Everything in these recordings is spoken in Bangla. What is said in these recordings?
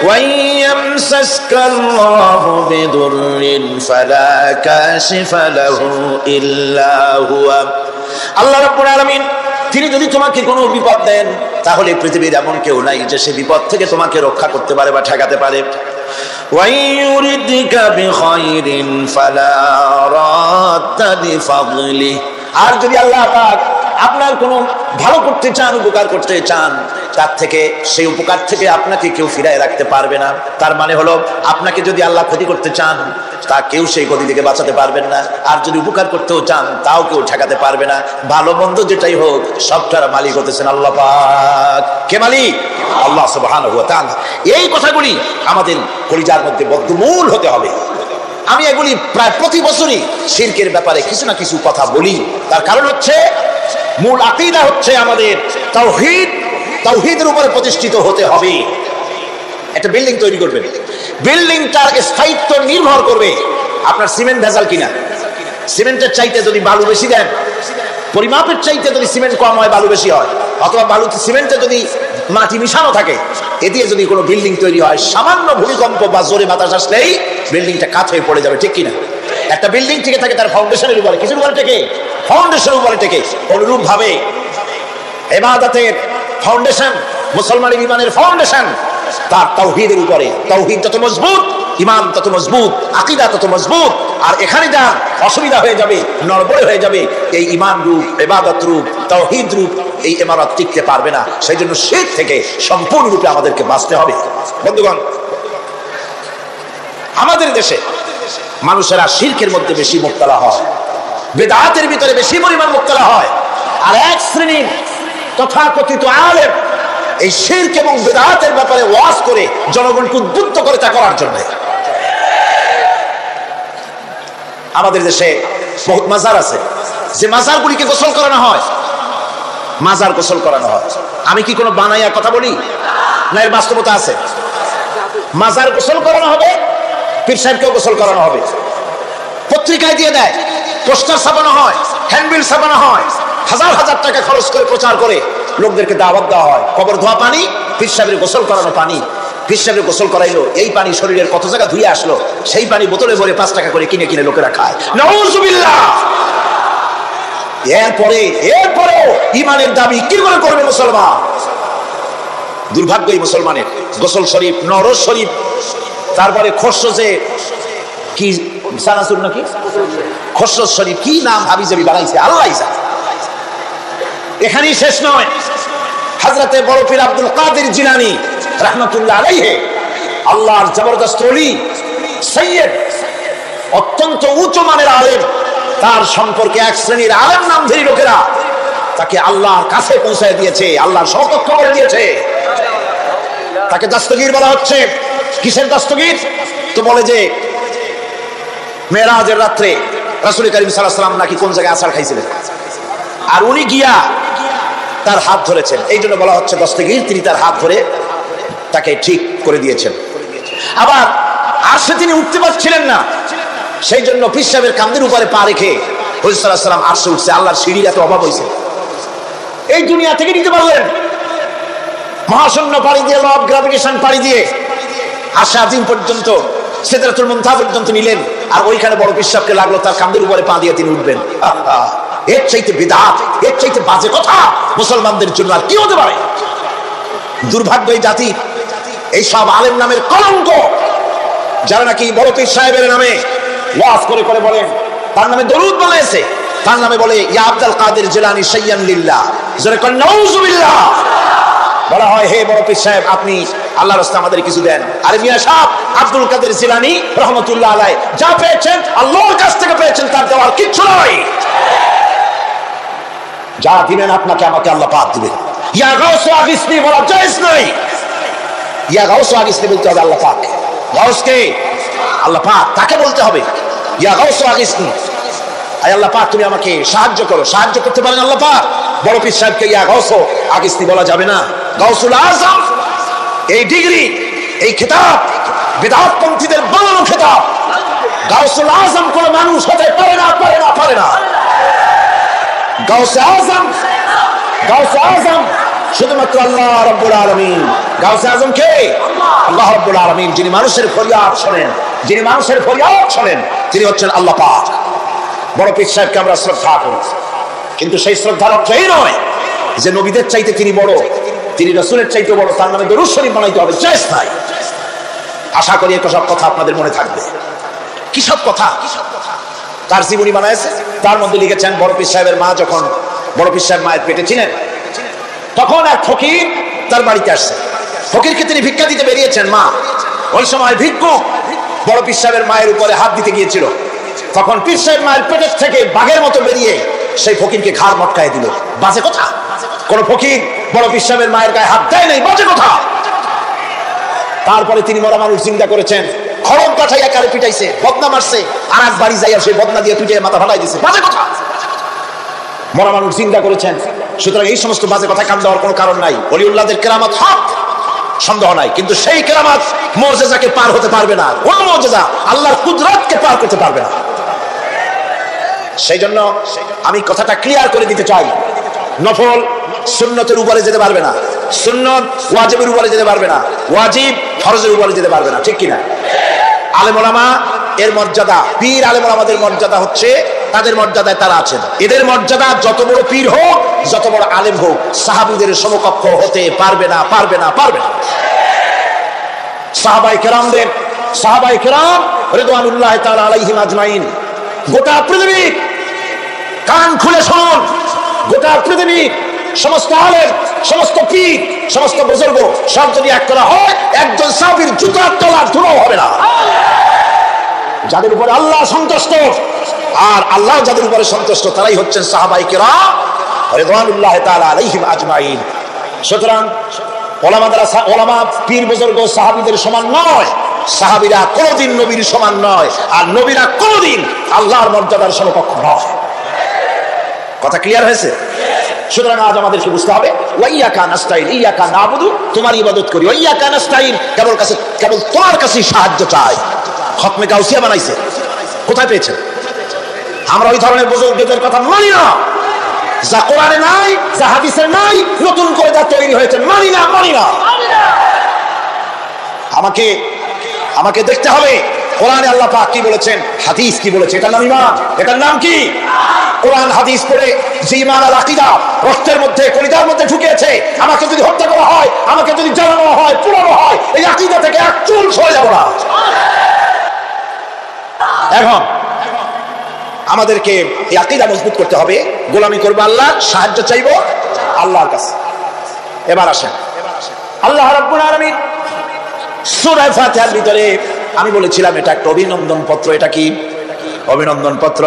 وإن يمسسك الله بضر فلا كاشف له إلا هو আল্লাহ রাব্বুল আলামিন তিনি যদি তোমাকে কোনো বিপদ দেন তাহলে পৃথিবীর এমন কেউ নাই যে সে বিপদ থেকে তোমাকে রক্ষা করতে পারে বা ঠেকাতে পারে وإن يردك بخير فلا راد لفضله আর যদি আল্লাহ পাক আপনার কোনো ভালো করতে চান উপকার করতে চান তার থেকে সেই উপকার থেকে আপনাকে কেউ ফিরায় রাখতে পারবে না তার মানে হলো আপনাকে যদি আল্লাহ ক্ষতি করতে চান তা কেউ সেই ক্ষতি থেকে বাঁচাতে পারবেন না আর যদি উপকার করতেও চান তাও কেউ ঠেকাতে পারবে না ভালো মন্দ যেটাই হোক সবটার মালিক হতেছেন আল্লাহ পাক কে মালিক আল্লাহ সুবহানাহু ওয়া তাআলা এই কথাগুলি আমাদের কলিজার মধ্যে বদ্ধমূল হতে হবে আমি এগুলি প্রায় প্রতি বছরই শিরকের ব্যাপারে কিছু না কিছু কথা বলি তার কারণ হচ্ছে মূল আকীদা হচ্ছে আমাদের তাওহীদ তাওহীদের উপরে প্রতিষ্ঠিত হতে হবে একটা বিল্ডিং তৈরি করবেন বিল্ডিংটার স্থায়িত্ব নির্ভর করবে আপনার সিমেন্ট ভেজাল কিনা সিমেন্টের চাইতে যদি বালু বেশি দেন পরিমাপের চাইতে যদি সিমেন্ট কম হয় বালু বেশি হয় অথবা বালুতে সিমেন্টে যদি মাটি মিশানো থাকে এ দিয়ে যদি কোনো বিল্ডিং তৈরি হয় সামান্য ভূমিকম্প বা জোরে বাতাস আসলেই বিল্ডিংটা কাত হয়ে পড়ে যাবে ঠিক কিনা একটা বিল্ডিং টিকে থাকে তার ফাউন্ডেশনের উপরে কিছুর উপরে টেকে ফাউন্ডেশনের উপরে টেকে অনুরূপ ভাবে ইবাদতের ফাউন্ডেশন মুসলমানের ঈমানের ফাউন্ডেশন তার তাওহীদের উপরে তাওহীদ যত মজবুত ঈমান তত মজবুত আকীদা তত মজবুত আর এখানে যা অসুবিধা হয়ে যাবে নড়বড়ে হয়ে যাবে এই ঈমান রূপ ইবাদত রূপ তাওহীদ রূপ এই ইমারত টিকতে পারবে না সেইজন্য শিরক থেকে সম্পূর্ণরূপে আমাদেরকে বাঁচতে হবে বন্ধুগণ আমাদের দেশে মানুষেরা শিরকের মধ্যে বেশি মুবতালা হয় বিদআতের ভিতরে বেশি পরিমাণ মুবতালা হয় আর এক শ্রেণীর তথাকথিত আলেম এই শিরক এবং বিদআতের ব্যাপারে ওয়াজ করে জনগণকে উদ্বুদ্ধ করে তা করার জন্য আমাদের দেশে বহুত মাজার আছে যে মাজারগুলিকে গোসল করানো হয় মাজার গোসল করানো হয় আমি কি কোনো বানাইয়া কথা বলি না এর বাস্তবতা আছে মাজার গোসল করানো হবে পীর সাহেবকেও গোসল করানো হবে পত্রিকায় দিয়ে দেয় পোস্টার ছাপানো হয় হ্যান্ডবিল ছাপানো হয় হাজার হাজার টাকা খরচ করে প্রচার করে লোকদেরকে দাওয়াত দেওয়া হয় কবর ধোয়া পানি পীর সাহেবের গোসল করানো পানি পীর সাহেবের গোসল করাইলো এই পানি শরীরের কত জায়গা ধুয়ে আসলো সেই পানি বোতলে ভরে 5 টাকা করে কিনে কিনে লোকেরা খায় নাউযুবিল্লাহ এরপরেও ঈমানের দাবি কি করে করবে মুসলমান দুর্ভাগ্য এই মুসলমানের গোসল শরীফ নরজ শরীফ তারপরে খসরজে কি সানাসুর নাকি খসরজ শরীফ কি নাম হাবিজাবি বানাইছে আল্লাহই জানে এখানেই শেষ নয় হযরতে বড় পীর আব্দুল কাদের জিলানী রাহমাতুল্লাহ আলাইহি আল্লাহর জবরদস্ত ওলি সৈয়দ অত্যন্ত উচ্চ মানের আলেম তার সম্পর্কে এক শ্রেণীর আলেম নামধারী লোকেরা তাকে আল্লাহর কাছে পৌঁছায় দিয়েছে আল্লাহর সমকক্ষ করে দিয়েছে তাকে দস্তগীর বলা হচ্ছে কিসের দস্তগীর তো বলে যে মেরাজের রাত্রে রাসূল করিম সাল্লাল্লাহু আলাইহি ওয়াসাল্লাম নাকি কোন জায়গায় আছাড় খাইছিলেন আর উনি গিয়া তার হাত ধরেছেন এই জন্য বলা হচ্ছে দস্তগীর তিনি তার হাত ধরে তাকে ঠিক করে দিয়েছেন আবার আরশে তিনি উঠতে পারছিলেন না সেই জন্য পীর সাহেবের কাঁধের উপরে পা রেখে হুজুর সাল্লাল্লাহু আলাইহি ওয়াসাল্লাম আরশে উঠছে আল্লাহর সিঁড়ির এত অভাব হয়েছে এই দুনিয়া থেকে নিতে পারলেন মহাশূন্য পাড়ি দিয়ে লব গ্রাভিটেশন পাড়ি দিয়ে আরশে আজিম পর্যন্ত সিদরাতুল মুনতাহা পর্যন্ত নিলেন আর ওইখানে বড় পীর সাহেবকে লাগলো তার কাঁধের উপরে পা দিয়ে তিনি উঠবেন এর চাইতে বিদআত এর চাইতে বাজে কথা মুসলমানদের জন্য আর কি হতে পারে দুর্ভাগ্য এই জাতি এই সব আলেম নামের কলঙ্ক যারা নাকি বড় পীর সাহেবের নামে ওয়াজ করে করে বলেন তার নামে দরুদ বানাইছে তার নামে বলে ইয়া আব্দুল কাদের জিলানী শাইয়ান লিল্লাহ জোরে কোন নাউযুবিল্লাহ বলা হয় হে বড় পীর সাহেব আপনি আল্লাহর রাস্তায় আমাদের কিছু দেন আরে মিয়া সাহেব আব্দুল কাদের জিলানী রাহমাতুল্লাহ আলাইহি যা পেয়েছেন আল্লাহর কাছ থেকে পেয়েছেন তার দেওয়ার কিচ্ছু নয় যা দিবেন আপনাকে আমাকে আল্লাহ পাক দিবেন ইয়া গাউসু আগিসনি বলা জায়েজ নাই ইয়া গাউসু আগিসনি বলতে হবে আল্লাহ পাক গাউসকে আল্লাহ পাক তাকে বলতে হবে ইয়া গাউসু আগিসনি আয় আল্লাহ পাক তুমি আমাকে সাহায্য করো সাহায্য করতে পারেন আল্লাহ পাক বড় পীর সাহেবকে ইয়া গাউসু আগিসনি বলা যাবে না গাউসুল আযম এই ডিগ্রি এই খেতাব বিদআত পন্থীদের বানানো খেতাব গাউসুল আযম কোন মানুষ হতে পারে না গাউসে আযম শুধুমাত্র আল্লাহ রাব্বুল আলামিন। গাউসে আজম কে? আল্লাহ রাব্বুল আলামিন, যিনি মানুষের ফরিয়াদ শোনেন, যিনি মানুষের ফরিয়াদ শোনেন, তিনি হচ্ছেন আল্লাহ পাক। বড় পীর সাহেবকে আমরা শ্রদ্ধা করি, কিন্তু সেই শ্রদ্ধার অর্থ এই নয় যে নবীদের চাইতে তিনি বড়, তিনি রাসূলের চাইতে বড়, তার নামে দরুদ শরীফ বানাইতে হবে, জায়েজ নাই। আশা করি এই সব কথা আপনাদের মনে থাকবে। কি সব কথা? তার জীবনী বানাইছে, তার মধ্যে লিখেছেন বড় পীর সাহেবের মা যখন, বড় পীর সাহেব মায়ের পেটে ছিলেন, তখন এক ফকির তার বাড়িতে আসছে। ফকিরকে তিনি ভিক্ষা দিতে বেরিয়েছেন। মা ওই সময় ভিক্ষুক বড় পীর সাহেবের মায়ের উপরে হাত দিতে গিয়েছিল। তখন পীর সাহেব মায়ের পেটের থেকে বাঘের মতো বেরিয়ে সেই ফকিরকে ঘাড় মটকায় দিল। বাজে কথা। কোন ফকির বড় পীর সাহেবের মায়ের গায়ে হাত দেয় নাই, বাজে কথা। তারপরে তিনি মরা মানুষ জিন্দা করেছেন, খড়ম কাঠাই একারে পিটাইছে, বদনা মারছে, আর এক বাড়ি যাইয়া সেই বদনা দিয়ে পিটিয়ে মাথা ফাটাই দিছে, বাজে কথা। মরা মানুষ জিন্দা করেছেন। সুতরাং এই সমস্ত বাজে কথা কান দেওয়ার কোনো কারণ নাই। ওলিউল্লাহদের কেরামত হক, সন্দেহ নাই, কিন্তু সেই কেরামত মুজিজাকে পার হতে পারবে না। কোন মুজিজা আল্লাহর কুদরতকে পার করতে পারবে না। সেই জন্য আমি কথাটা ক্লিয়ার করে দিতে চাই, নফল সুন্নতের উপরে যেতে পারবে না, সুন্নত ওয়াজিবের উপরে যেতে পারবে না, ওয়াজিব ফরজের উপরে যেতে পারবে না, ঠিক কিনা? আলেম ওলামা এর মর্যাদা, পীর আলেম ওলামাদের মর্যাদা হচ্ছে তাদের মর্যাদায় তারা আছেন। এদের মর্যাদা যত বড় পীর হোক, যত বড় আলেম হোক, সাহাবীদের সমকক্ষ হতে পারবে না, পারবে না, পারবে না। সাহাবায়ে কেরাম রিদওয়ানুল্লাহি তাআলা আলাইহিম আজমাইন, গোটা পৃথিবী কান খুলে শুনুন, গোটা পৃথিবী সমস্ত আলেম, সমস্ত পীর, সমস্ত বুজুর্গ সব যদি এক করা হয়, একজন সাহাবীর জুতার তলার ধুলো হবে না। যাদের উপরে আল্লাহ সন্তুষ্ট, আর আল্লাহ যাদের উপরে সন্তুষ্ট, তারাই হচ্ছেন সাহাবায়ে কেরাম রিদওয়ানুল্লাহি তাআলা আলাইহিম আজমাইন। সুতরাং ওলামা পীর বুজুর্গ সাহাবীদের সমান নয়, সাহাবীরা কোনদিন নবীর সমান নয়, আর নবীরা কোনদিন আল্লাহর মর্যাদার সমকক্ষ নয়। কথা ক্লিয়ার হয়েছে? সুতরাং আজ আমাদেরকে বুঝতে হবে, ওয়াইয়াকা নাস্তাইন, ইয়াকা নাবুদু, তোমার ইবাদত করি, ওয়াইয়াকা নাস্তাইন, কেবল তোমার কাছেই সাহায্য চাই। খতমে গাউসিয়া বানাইছে, কোথায় পেয়েছেন? আমরা ওই ধরনের বুজুর্গদের কথা মানি না, যা কোরআনে নাই, যা হাদিসে নাই, নতুন করে যা তৈরি হয়েছে মানি না, মানি না। আমাকে দেখতে হবে কোরআনে আল্লাহ পাক কি বলেছেন, হাদিস কি বলেছে। এটার নাম ঈমান। এটার নাম কি? কোরআন হাদিস পড়ে যে ঈমান আর আকীদা রক্তের মধ্যে, কলিজার মধ্যে ঢুকেছে, আমাকে যদি হত্যা করা হয়, আমাকে যদি জ্বালানো হয়, পুরানো হয়, এই আকীদা থেকে এক চুল সরে যাব না। এখন আমাদেরকে এই আকীদা মজবুত করতে হবে। গোলামি করবো আল্লাহ, সাহায্য চাইবো আল্লাহর কাছে। এবার আসেন, আল্লাহ রাব্বুল আলামিন সূরা ফাতিহার ভিতরে, আমি বলেছিলাম এটা একটা অভিনন্দন পত্র। এটা কি? অভিনন্দন পত্র।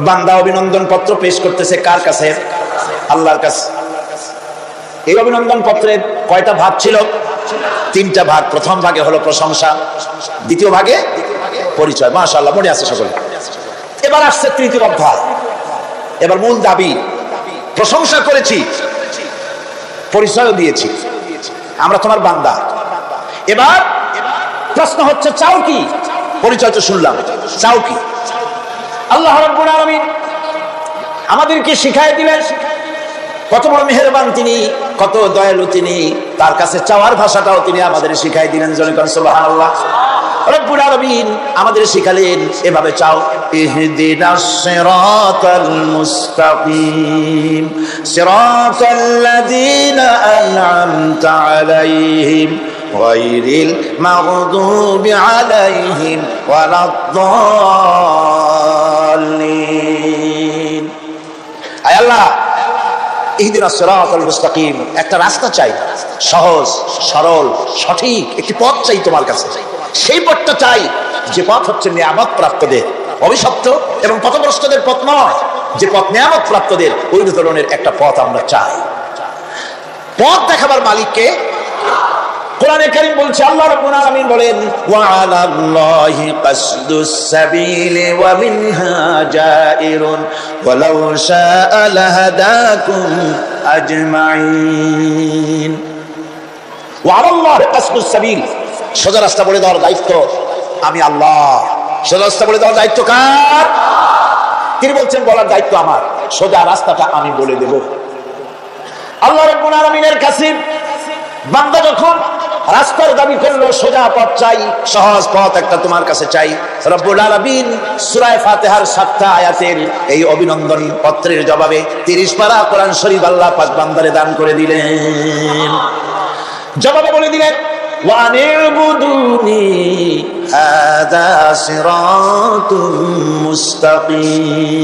বান্দা অভিনন্দন পত্র পেশ করতেছে কার কাছে? আল্লাহর কাছে। এই অভিনন্দন পত্রের কয়টা ভাগ ছিল? 3টা ভাগ। প্রথম ভাগে হলো প্রশংসা, দ্বিতীয় ভাগে পরিচয়। মাশাআল্লাহ, মনে আছে সকলে? এবার আসছে 3য় অধ্যায়। এবার মূল দাবি, প্রশংসা করেছি, পরিচয়ও দিয়েছি, আমরা তোমার বান্দা। এবার প্রশ্ন হচ্ছে, চাও কি? পরিচয় তো শুনলাম, চাও কি? আল্লাহ রাব্বুল আলামিন আমাদেরকে শিখায় দিলেন, কত বড় মেহেরবান তিনি, কত দয়ালু তিনি। তার কাছে চাওয়ার ভাষাটাও তিনি আমাদের শিখাই দিলেন। জনগণ সুবহানাল্লাহ। রব্বুল আলামিন আমাদের শিখালেন, এভাবে চাও, ইহদিনাস সিরাতাল মুস্তাকিম সিরাতাল্লাযীনা আন'আমতা আলাইহিম গায়রিল মাগদুবি আলাইহিম ওয়ালাদ-দাল্লিন। আয় আল্লাহ, ইহদিনাস সিরাতাল মুস্তাকিম, একটা রাস্তা চাই, সহজ সরল সঠিক একটি পথ চাই তোমার কাছে। সেই পথটা চাই যে পথ হচ্ছে নিয়ামত প্রাপ্তদের, অভিশপ্ত এবং পথভ্রষ্টদের পথ নয়। যে পথ নিয়ামত প্রাপ্তদের, ওই ধরনের একটা পথ আমরা চাই। পথ দেখাবার মালিককে কোরআনে কারীম বলছে, আল্লাহ রাব্বুল আলামিন বলেন, ওয়া আলাল্লাহি কাসদুস সাবিলি ওয়া মিনহা জাইরুন ওয়ালাউ শাআ লাহাদাকুম আজমাইন। ওয়া আলাল্লাহি কাসদুস সাবিল, সোজা রাস্তা বলে দেওয়ার দায়িত্ব আমি আল্লাহ। সোজা রাস্তা বলে দেওয়ার দায়িত্ব কার? তিনি বলছেন, বলার দায়িত্ব আমার। সোজা রাস্তাটা আমি বলে দেব। আল্লাহ রাব্বুল আলামিনের কাছে বান্দা যখন রাস্তার দাবি করলো, সোজা পথ চাই, সহজ পথ একটা তোমার কাছে চাই, রব্বুল আলামিন সূরা ফাতিহার 7টা আয়াতের এই অভিনন্দন পত্রের জবাবে 30 পারা কোরআন শরীফ আল্লাহ পাক বান্দারে দান করে দিলেন। জবাবে বলে দিলেন, ওয়ানিবুদুনি হাদা সিরাতুম মুস্তাকিম।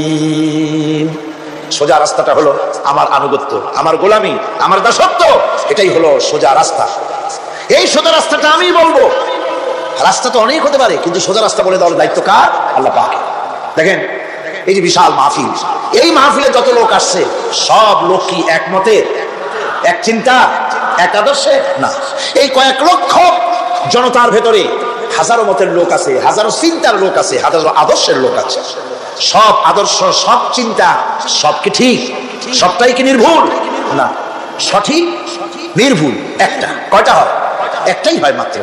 সোজা রাস্তাটা হলো আমার আনুগত্য, আমার গোলামি, আমার দাসত্ব, এটাই হলো সোজা রাস্তা। এই সোজা রাস্তাটা আমি বলবো। রাস্তা তো অনেক হতে পারে, কিন্তু সোজা রাস্তা বলে দেওয়ার দায়িত্ব কার? আল্লাহ পাকের। দেখেন এই যে বিশাল মাহফিল, এই মাহফিলে যত লোক আসছে সব লোক কি একমতে, এক চিন্তা, এক আদর্শে? না। এই কয়েক লক্ষ জনতার ভেতরে হাজারো মতের লোক আছে, হাজারো চিন্তার লোক আছে, হাজারো আদর্শের লোক আছে। সব আদর্শ, সব চিন্তা, সব কি ঠিক? সবটাই কি নির্ভুল? না, সঠিক নির্ভুল একটা। কয়টা হয়? একটাই হয় মাত্র।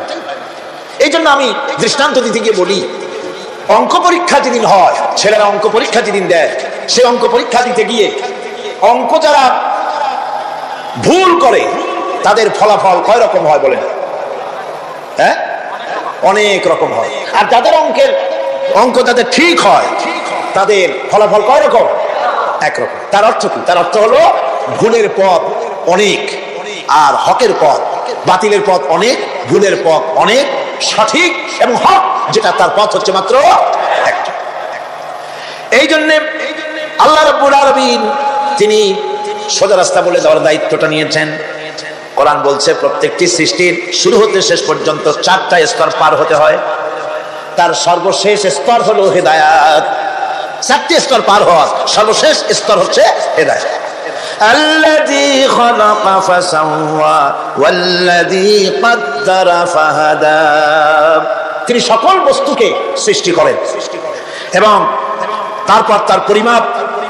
এই জন্য আমি দৃষ্টান্ত দিতে গিয়ে বলি, অঙ্ক পরীক্ষা যেদিন হয়, ছেলেরা অঙ্ক পরীক্ষা যেদিন দেয়, সে অঙ্ক পরীক্ষা দিতে গিয়ে অঙ্ক যারা ভুল করে তাদের ফলাফল কয় রকম হয় বলেন? হ্যাঁ, অনেক রকম হয়। আর যাদের অঙ্ক যাদের ঠিক হয় তাদের ফলাফল কয় রকম? একরকম। তার অর্থ কি? তার অর্থ হলো ভুলের পথ অনেক আর হকের পথ, বাতিলের পথ অনেক, ভুলের পথ অনেক, সঠিক এবং হক যেটা তার পথ হচ্ছে মাত্র একটা। এই জন্য আল্লাহ রাব্বুল আলামিন তিনি সোজা রাস্তা বলে দেওয়ার দায়িত্বটা নিয়েছেন। কোরআন বলছে প্রত্যেকটি সৃষ্টির শুরু হতে শেষ পর্যন্ত 4টা স্তর পার হতে হয়। তার সর্বশেষ স্তর হলো হেদায়েত। 4টি স্তর পার হওয়ার সর্বশেষ স্তর হচ্ছে হেদায়েত। আল্লাযী খালাকা ফাসাওয়া ওয়াল্লাযী কদ্দারা ফাহাদা। তিনি সকল বস্তুকে সৃষ্টি করেন এবং তারপর তার পরিমাপ,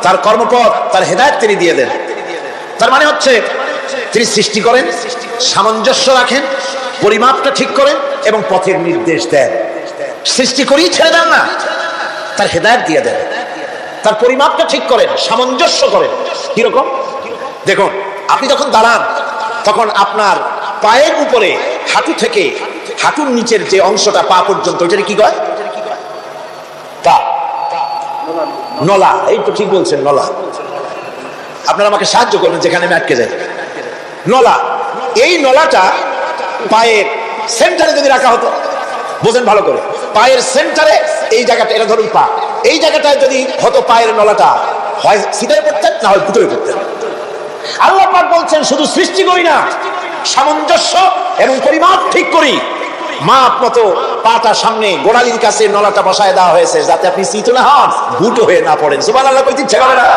তার কর্মপথ, তার হেদায়েত তিনি দিয়ে দেন। তার মানে হচ্ছে তিনি সৃষ্টি করেন, সামঞ্জস্য রাখেন, পরিমাপটা ঠিক করেন এবং পথের নির্দেশ দেন। সৃষ্টি করেই ছেড়ে দেন না, তার হেদায়েত দিয়ে দেন। তার পরিমাপটা ঠিক করেন, সামঞ্জস্য করেন। কিরকম? দেখুন, আপনি যখন দাঁড়ান তখন আপনার পায়ের উপরে হাঁটু থেকে হাঁটুর নিচের যে অংশটা পা পর্যন্ত, ওইটা কি কয়? পা, নলা। এই তো ঠিক বলছেন, নলা। আপনারা আমাকে সাহায্য করবেন যেখানে আমি আটকে যাই। নলা, এই নলাটা পায়ের সেন্টারে যদি রাখা হতো, বোঝেন ভালো করে, পায়ের সেন্টারে এই জায়গাটা, এটা ধরুন পা, এই জায়গাটায় যদি হতো পায়ের নলাটা, হয় সিধায় পড়তেন না হয় ভিতরে পড়তেন। আল্লাহ পাক বলছেন শুধু সৃষ্টি করি না, সামঞ্জস্য এবং পরিমাপ ঠিক করি। মাপ মতো পাটা সামনে গোড়ালির কাছে নলাটা বসায় দেওয়া হয়েছে যাতে আপনি চিত না হন, বুটো হয়ে না পড়েন। সুবহানাল্লাহ কইতে ইচ্ছে করে না?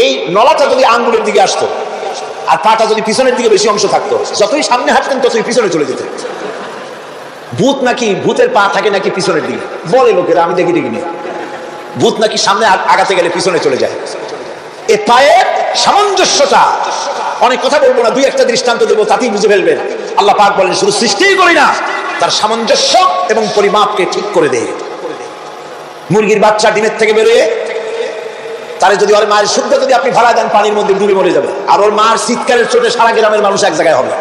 এই নলাটা যদি আঙ্গুলের দিকে আসতো আর পাটা যদি পিছনের দিকে বেশি অংশ থাকতো, যতই সামনে হাঁটতেন ততই পিছনে চলে যেতেন। ভূত নাকি, ভূতের পা থাকে নাকি পিছনের দিকে, বলে লোকেরা, আমি দেখি দেখিনি। ভূত নাকি সামনে আগাতে গেলে পিছনে চলে যায়। এ পায়ের সামঞ্জস্যটা, অনেক কথা বলবো না, দুই একটা দৃষ্টান্ত দেবো, তাতেই বুঝে ফেলবেন। আল্লাহ পাক বলেন শুধু সৃষ্টিই করি না, তার সামঞ্জস্য এবং পরিমাপকে ঠিক করে দেয়। মুরগির বাচ্চা ডিমের থেকে বেরোয়, তারে যদি ওর মায়ের শুদ্ধ যদি আপনি ভাড়া দেন, পানির মধ্যে ডুবে মরে যাবে। আর ওর মার চিৎকারের চোটে সারা গ্রামের মানুষ এক জায়গায় হবে।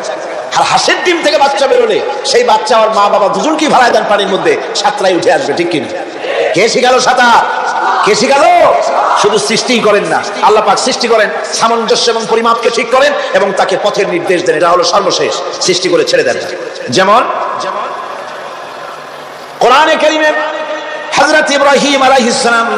আর হাঁসের ডিম থেকে বাচ্চা বেরোলে সেই বাচ্চা আর মা বাবা দুজনকেই ভাড়ায় দেন পানির মধ্যে, সাঁতরাই উঠে আসবে। ঠিক কিনা? কে শিখালো সাঁতার? কে শিখালো? শুধু সৃষ্টিই করেন না, আল্লাহ পাক সৃষ্টি করেন, সামঞ্জস্য এবং পরিমাপকে ঠিক করেন এবং তাকে পথের নির্দেশ দেন। এটা হলো সর্বশেষ, সৃষ্টি করে ছেড়ে দেন। যেমন কোরআনে কারীমে হযরত ইব্রাহিম আলাইহিস সালাম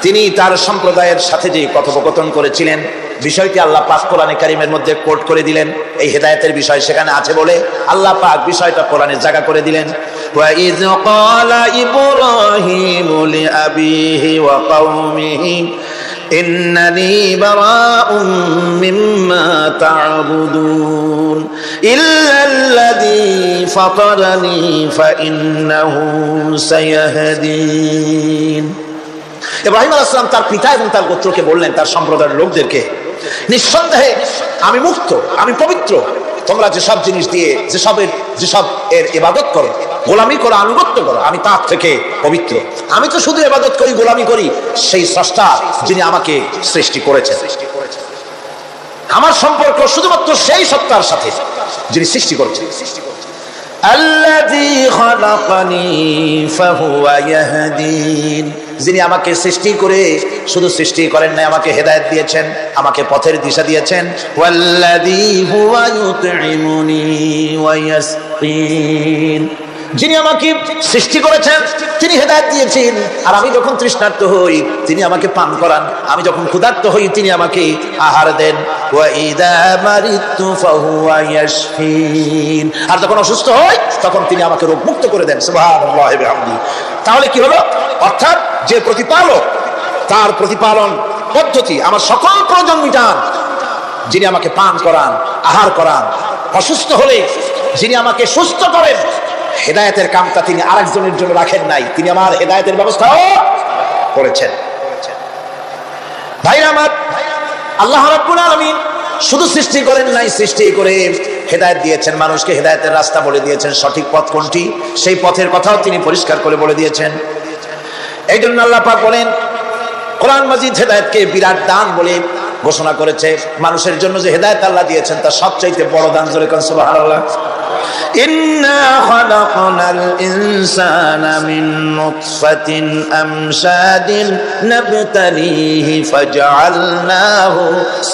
তিনি তার সম্প্রদায়ের সাথে যে কথোপকথন করেছিলেন, বিষয়টি আল্লাহ পাক কোরআনে কারীমের মধ্যে কোট করে দিলেন। এই হেদায়েতের বিষয় সেখানে আছে বলে আল্লাহ পাক বিষয়টা কোরআনে জায়গা করে দিলেন। ওয়া ইয ক্বালা ইব্রাহিমু লিআবিহি ওয়া কওমিহি ইন্নানি বারাউম মিম্মা তা'বুদুন ইল্লাল্লাযী ফাতারানি ফাইন্নাহু সায়াহদিন। ইব্রাহিম আলাইহিস সালাম তার পিতা এবং তার গোত্রকে বললেন, তার সম্প্রদায়ের লোকদেরকে, নিঃসন্দেহে আমি মুক্ত, আমি পবিত্র। তোমরা যেসব জিনিস দিয়ে যেসব এর ইবাদত করো, গোলামি করো, আনুগত্য করো, আমি তার থেকে পবিত্র। আমি তো শুধু ইবাদত করি, গোলামি করি সেই স্রষ্টা যিনি আমাকে সৃষ্টি করেছেন। আমার সম্পর্ক শুধুমাত্র সেই সত্তার সাথে যিনি সৃষ্টি করেছেন। আল্লাযী খালাকানি ফাহুয়া ইয়াহদিন, যিনি আমাকে সৃষ্টি করে শুধু সৃষ্টি করেন না, আমাকে হেদায়েত দিয়েছেন, আমাকে পথের দিশা দিয়েছেন। ওয়াল্লাযী হুয়া ইউতঈমুনি ওয়া ইয়াসকিন, যিনি আমাকে সৃষ্টি করেছেন তিনি হেদায়েত দিয়েছেন, আর আমি যখন তৃষ্ণার্ত হই তিনি আমাকে পান করান, আমি যখন ক্ষুধার্ত হই তিনি আমাকে আহার দেন। ওয়া ইযা মারিতু ফাহুয়া ইয়াশফিন, আর যখন অসুস্থ হই তখন তিনি আমাকে রোগ মুক্ত করে দেন। সুবহানাল্লাহি ওয়া বিহামদিহি। তাহলে কি হলো? অর্থাৎ যে প্রতিপালক তার প্রতিপালন পদ্ধতি আমার সকল প্রয়োজন মিটান, যিনি আমাকে পান করান, আহার করান, অসুস্থ হলে যিনি আমাকে সুস্থ করেন। হেদায়েতের কামটা তিনি আরেকজনের জন্য রাখেন নাই, তিনি আমার হেদায়েতের ব্যবস্থাও করেছেন। ভাইরা আমার, আল্লাহ রাব্বুল আলামিন শুধু সৃষ্টি করেন নাই, সৃষ্টি করে হেদায়েত দিয়েছেন, মানুষকে হেদায়েতের রাস্তা বলে দিয়েছেন। সঠিক পথ কোনটি সেই পথের কথাও তিনি পরিষ্কার করে বলে দিয়েছেন। এই জন্য আল্লাহ পাক বলেন, কোরআন মাজিদ হেদায়েতকে বিরাট দান বলে ঘোষণা করেছে। মানুষের জন্য যে হেদায়েত আল্লাহ দিয়েছেন তার সবচাইতে বড় দান, জোরে কোন সুবহানাল্লাহ। ইন্না খালাকনাল ইনসানা মিন নুতফাতিন আমশাদিন নাবতালিহি ফাজআলনাহু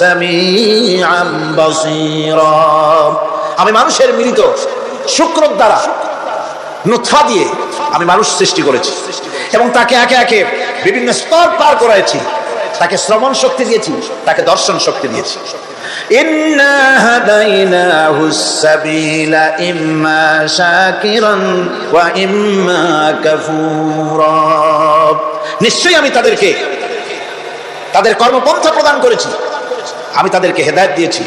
সামিআন বাসীরা, আমি মানুষের মিলিত শুক্র দ্বারা নুতফা দিয়ে আমি মানুষ সৃষ্টি করেছি এবং তাকে একে একে বিভিন্ন স্তর পার করাইছি। তাকে শ্রবণ শক্তি দিয়েছি, তাকে দর্শন শক্তি দিয়েছি। ইন্না হাদাইনাহুস সাবিলা ইম্মা শাকিরান ওয়া ইম্মা কাফুরা, নিশ্চয়ই আমি তাদেরকে তাদের কর্মপন্থা প্রদান করেছি, আমি তাদেরকে হেদায়েত দিয়েছি,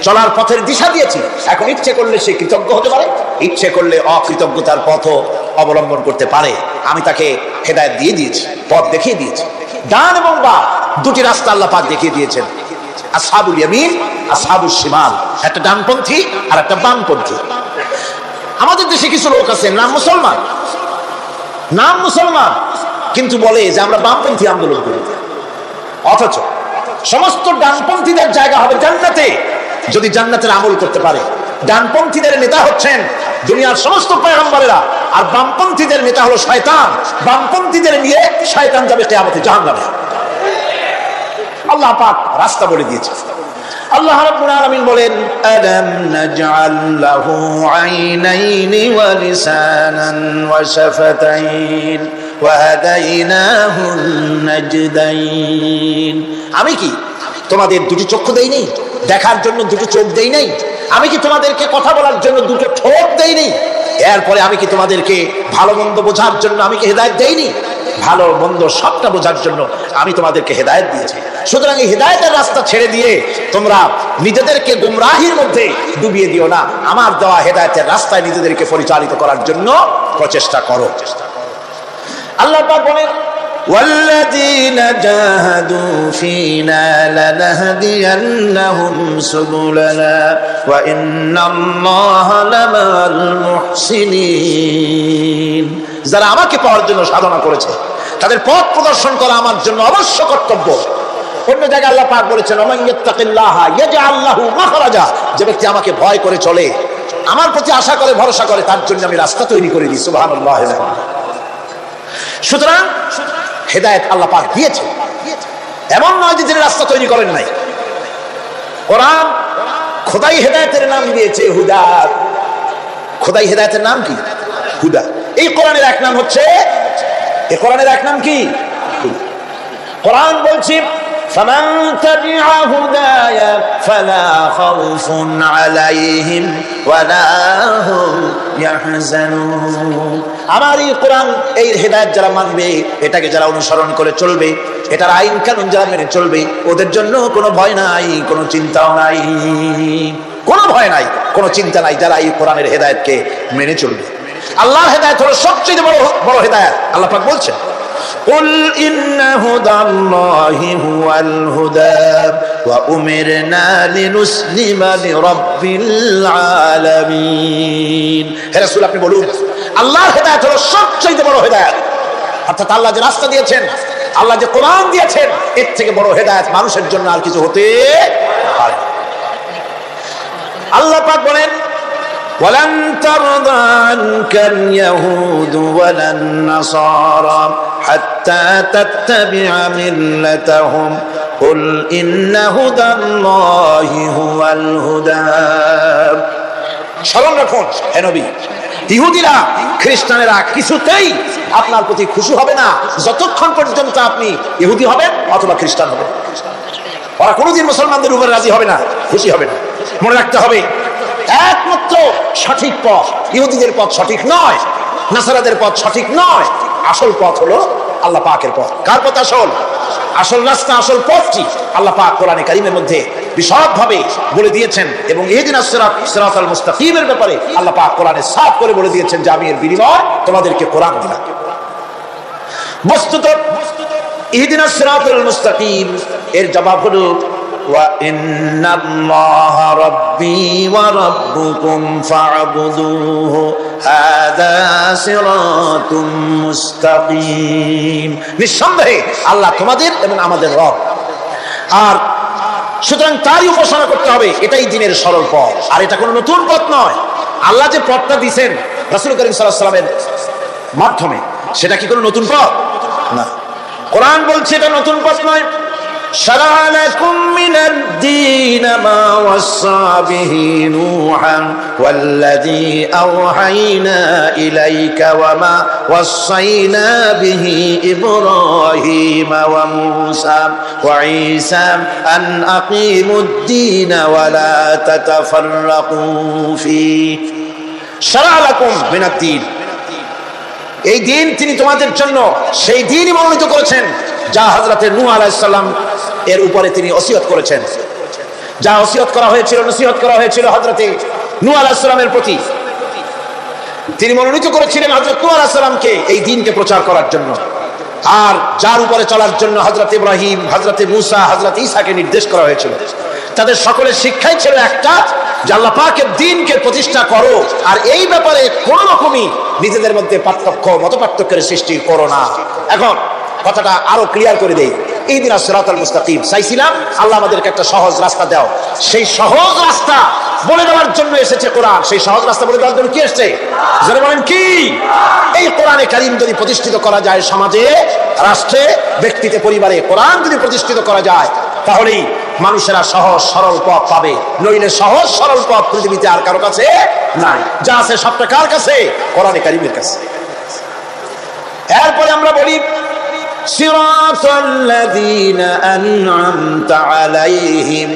চলার পথের দিশা দিয়েছি। এখন ইচ্ছে করলে সে কৃতজ্ঞ হতে পারে, ইচ্ছে করলে অকৃতজ্ঞতার পথও অবলম্বন করতে পারে। আমি তাকে হেদায়েত দিয়ে দিয়েছি, পথ দেখিয়ে দিয়েছি। ডান এবং বাম দুটি রাস্তা আল্লাহ পাক দেখিয়ে দিয়েছেন। আসহাবুল ইয়ামিন, আসহাবুশ শিমাল, একটা ডানপন্থী আর একটা বামপন্থী। আমাদের দেশে কিছু লোক আছে নাম মুসলমান কিন্তু বলে যে আমরা বামপন্থী আন্দোলন করি, অথচ সমস্ত ডানপন্থীদের জায়গা হবে জান্নাতে যদি জান্নাতের আমল করতে পারে। ডানপন্থীদের নেতা হচ্ছেন দুনিয়ার সমস্ত পয়গম্বরেরা, আর বামপন্থীদের নেতা হলো শয়তান। বামপন্থীদের নিয়ে শয়তান যাবে কিয়ামতে জাহান্নামে। আল্লাহ পাক রাস্তা বলে দিয়েছে। আল্লাহ রাব্বুল আলামিন বলেন, আলাম নাজআল লাহু আইনাইনি ওয়া লিসানান ওয়া শাফাতাইন ওয়া হাদাইনাহুন নাজদাইন, আমি কি তোমাদের দুটি চক্ষু দেই নাই, দেখার জন্য দুটো চোখ দেই নাই? আমি কি তোমাদেরকে কথা বলার জন্য দুটো ঠোঁট দেই নাই? এরপরে আমি কি তোমাদেরকে ভালো মন্দ বোঝার জন্য আমি কি হেদায়েত দেইনি? ভালো মন্দ সবটা বোঝার জন্য আমি তোমাদেরকে হেদায়েত দিয়েছি। সুতরাং এই হেদায়েতের রাস্তা ছেড়ে দিয়ে তোমরা নিজেদেরকে গুমরাহির মধ্যে ডুবিয়ে দিও না, আমার দেওয়া হেদায়েতের রাস্তায় নিজেদেরকে পরিচালিত করার জন্য প্রচেষ্টা করো। আল্লাহ পাক বলেন, والذين جاهدوا فينا لنهدينهم سبلنا وإن الله لمع المحسنين, যারা আমাকে পাওয়ার জন্য সাধনা করেছে তাদের পথ প্রদর্শন করা আমার জন্য অবশ্য কর্তব্য। অন্য জায়গায় আল্লাহ পাক বলেছেন, ওমান ইয়াত্তাকিল্লাহা ইয়াজআল লাহু মাখরাজা, যে ব্যক্তি আমাকে ভয় করে চলে, আমার প্রতি আশা করে ভরসা করে, তার জন্য আমি রাস্তা তৈরি করে দিই। সুবহানাল্লাহ। সুতরাং হেদায়েত আল্লাহ পাক দিয়েছে, এমন নয় যে তিনি রাস্তা তৈরি করেন নাই। কোরআন খোদাই হেদায়েতের নাম দিয়েছে হুদা। খোদাই হেদায়েতের নাম কি? হুদা। এই কোরআনের এক নাম হচ্ছে, এই কোরআনের এক নাম কি? কোরআন বলছে, ফামান তাবিআ হুদায়া ফালা খাউফুন আলাইহিম ওয়ালা হুম ইয়াহজানুন। আমার এই কোরআন, এই হেদায়েত যারা মানবে, এটাকে যারা অনুসরণ করে চলবে, এটার আইন কানুন যারা মেনে চলবে, ওদের জন্য কোনো ভয় নাই, কোনো চিন্তাও নাই, কোনো ভয় নাই, কোনো চিন্তা নাই যারা এই কোরআনের হেদায়েতকে মেনে চলবে। আল্লাহর হেদায়েত হলো সবচেয়ে বড় হেদায়েত। আল্লাহ পাক বলছেন, قل إن هدى الله هو الهدى وأمرنا لنسلم لرب العالمين। হে রাসূল, আপনি বলুন আল্লাহর হেদায়েত হলো সবচেয়ে বড় হেদায়েত। অর্থাৎ আল্লাহ যে রাস্তা দিয়েছেন, আল্লাহ যে কোরআন দিয়েছেন, এর থেকে বড় হেদায়েত মানুষের জন্য আর কিছু হতে পারে। আল্লাহ পাক বলেন ওয়ালান তারদা আনকাল ইয়াহুদু ওয়ালান নাসারা হাত্তা তাত্তাবিআ মিল্লাতাহুম কুল ইন্না হুদাল্লাহি হুয়াল হুদা। স্মরণ রাখুন হে নবী, ইহুদিরা খ্রিস্টানেরা কিছুতেই আপনার প্রতি খুশি হবে না যতক্ষণ পর্যন্ত আপনি ইহুদি হবেন অথবা খ্রিস্টান হবেন। ওরা কোনোদিন মুসলমানদের উপরে রাজি হবে না, খুশি হবে না। মনে রাখতে হবে একমাত্র সঠিক পথ ইহুদিদের পথ সঠিক নয়, নাসারাদের পথ সঠিক নয়। আসল পথ হলো আল্লাহ পাকের পথ। কার পথ আসল? আসল রাস্তা, আসল পথটি আল্লাহ পাক কোরআনে কারীমের মধ্যে বিশদভাবে বলে দিয়েছেন। এবং ইহদিনাস সিরাতাল মুস্তাকিমের ব্যাপারে আল্লাহ পাক কোরআনে সাফ করে বলে দিয়েছেন যে আমি এর বিনিময় তোমাদেরকে কোরআন দিলাম। বস্তুত ইহদিনাস সিরাতাল মুস্তাকিম এর জবাব হলো ওয়া ইন্নাল্লাহা রাব্বি ওয়া রাব্বুকুম ফা'বুদুহু হাযা সিরাতুম মুস্তাকিম। নিঃসন্দেহে আল্লাহ তোমাদের এবং আমাদের রব, আর সুতরাং তারই উপাসনা করতে হবে। এটাই দ্বীনের সরল পথ, আর এটা কোনো নতুন পথ নয়। আল্লাহ যে পথটা দিয়েছেন রাসূল করিম সাল্লাল্লাহু আলাইহি ওয়াসাল্লামের মাধ্যমে, সেটা কি কোনো নতুন পথ? না। কোরআন বলছে এটা নতুন পথ নয়। شرع لكم من الدين ما وصى به نوحا والذي أوحينا إليك وما وصينا به إبراهيم وموسى وعيسى أن أقيموا الدين ولا تتفرقوا فيه شرع لكم من الدين। এই দিন তিনি তোমাদের জন্য সেই দিনই মনোনীত করেছেন যা হযরত নূহ আলাইহিস সালাম এর উপরে তিনি ওসিয়ত করেছেন। যা ওসিয়ত করা হয়েছিল, নসিহত করা হয়েছিল হযরত নূহ আলাইহিস সালামের প্রতি, তিনি মনোনীত করেছিলেন হযরত নূহ আলাইহিস সালামকে এই দ্বীনকে প্রচার করার জন্য। আর যার উপরে চলার জন্য হযরত ইব্রাহিম, হযরত মূসা, হযরত ঈসাকে নির্দেশ করা হয়েছিল। তাদের সকলের শিক্ষাই ছিল একটা, যে আল্লাহ পাকের দ্বীনকে প্রতিষ্ঠা করো, আর এই ব্যাপারে কোন রকমই নিজেদের মধ্যে পার্থক্য, মত পার্থক্যের সৃষ্টি করো না। এখন কথাটা আরো ক্লিয়ার করে দেই। ইহদিনাস সিরাতাল মুস্তাকিম চাইছিলাম আল্লাহ আমাদেরকে একটা সহজ রাস্তা দাও। সেই সহজ রাস্তা বলে দেওয়ার জন্য এসেছে কোরআন। সেই সহজ রাস্তা বলে দেওয়ার জন্য কি এসেছে? যারা বলেন কি? এই কোরআনে কারীম যদি প্রতিষ্ঠিত করা যায় সমাজে, রাষ্ট্রে, ব্যক্তিতে, পরিবারে, কোরআন যদি প্রতিষ্ঠিত করা যায়, তাহলেই মানুষেরা সহজ সরল পথ পাবে। নইলে সহজ সরল পথ পৃথিবীতে আর কারো কাছে নাই। যা আছে সবটা কার কাছে? কোরআনে কারীমের কাছে। এরপরে আমরা বলি সিরাতাল্লাযীনা আন'আমতা আলাইহিম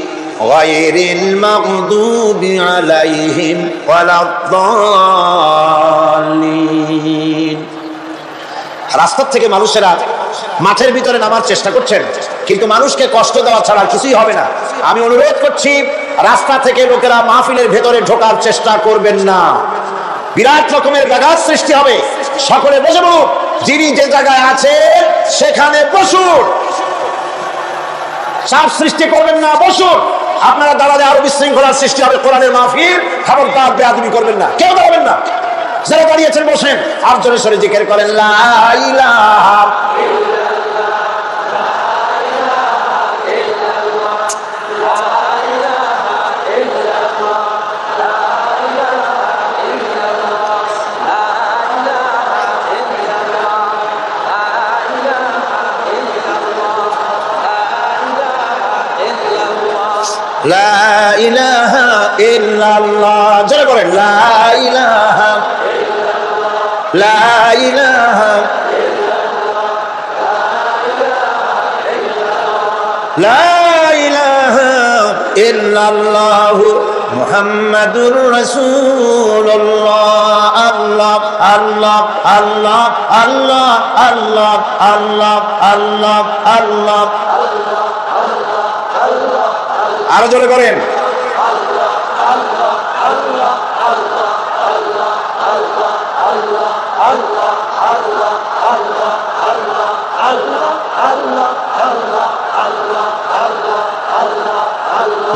গায়রিল মাগদুবি আলাইহিম ওয়ালাদ-দাল্লিন। রাস্তা থেকে মানুষেরা মাঠের ভিতরে নামার চেষ্টা করছেন, কিন্তু মানুষকে কষ্ট দেওয়া ছাড়া কিছুই হবে না। আমি অনুরোধ করছি, রাস্তা থেকে লোকেরা মাহফিলের ভেতরে ঢোকার চেষ্টা করবেন না। বিরাট রকমের ব্যাঘাত সৃষ্টি হবে। সকলে বসে বলুন, যিনি যে জায়গায় আছে সেখানে বসুন, চাপ সৃষ্টি করবেন না, বসুন। আপনারা দাঁড়ালে আরো বিশৃঙ্খলার সৃষ্টি হবে। কোরআনের মাহফিল, খবরদার বেয়াদবি করবেন না, কেউ দাঁড়াবেন না। যারা দাঁড়িয়েছেন বসেন, আর জোরে সোরে জিকির করেন লা ইলাহা লা ইলাহা ইল্লাল্লাহ। জোরে বলেন লা ইলাহা, লা ইলাহা, লা ইলাহা ইল্লাল্লাহ মুহাম্মাদুর রাসূলুল্লাহ। আল্লাহ আল্লাহ আল্লাহ আল্লাহ আল্লাহ আল্লাহ আল্লাহ আল্লাহ। আরো জোরে করেন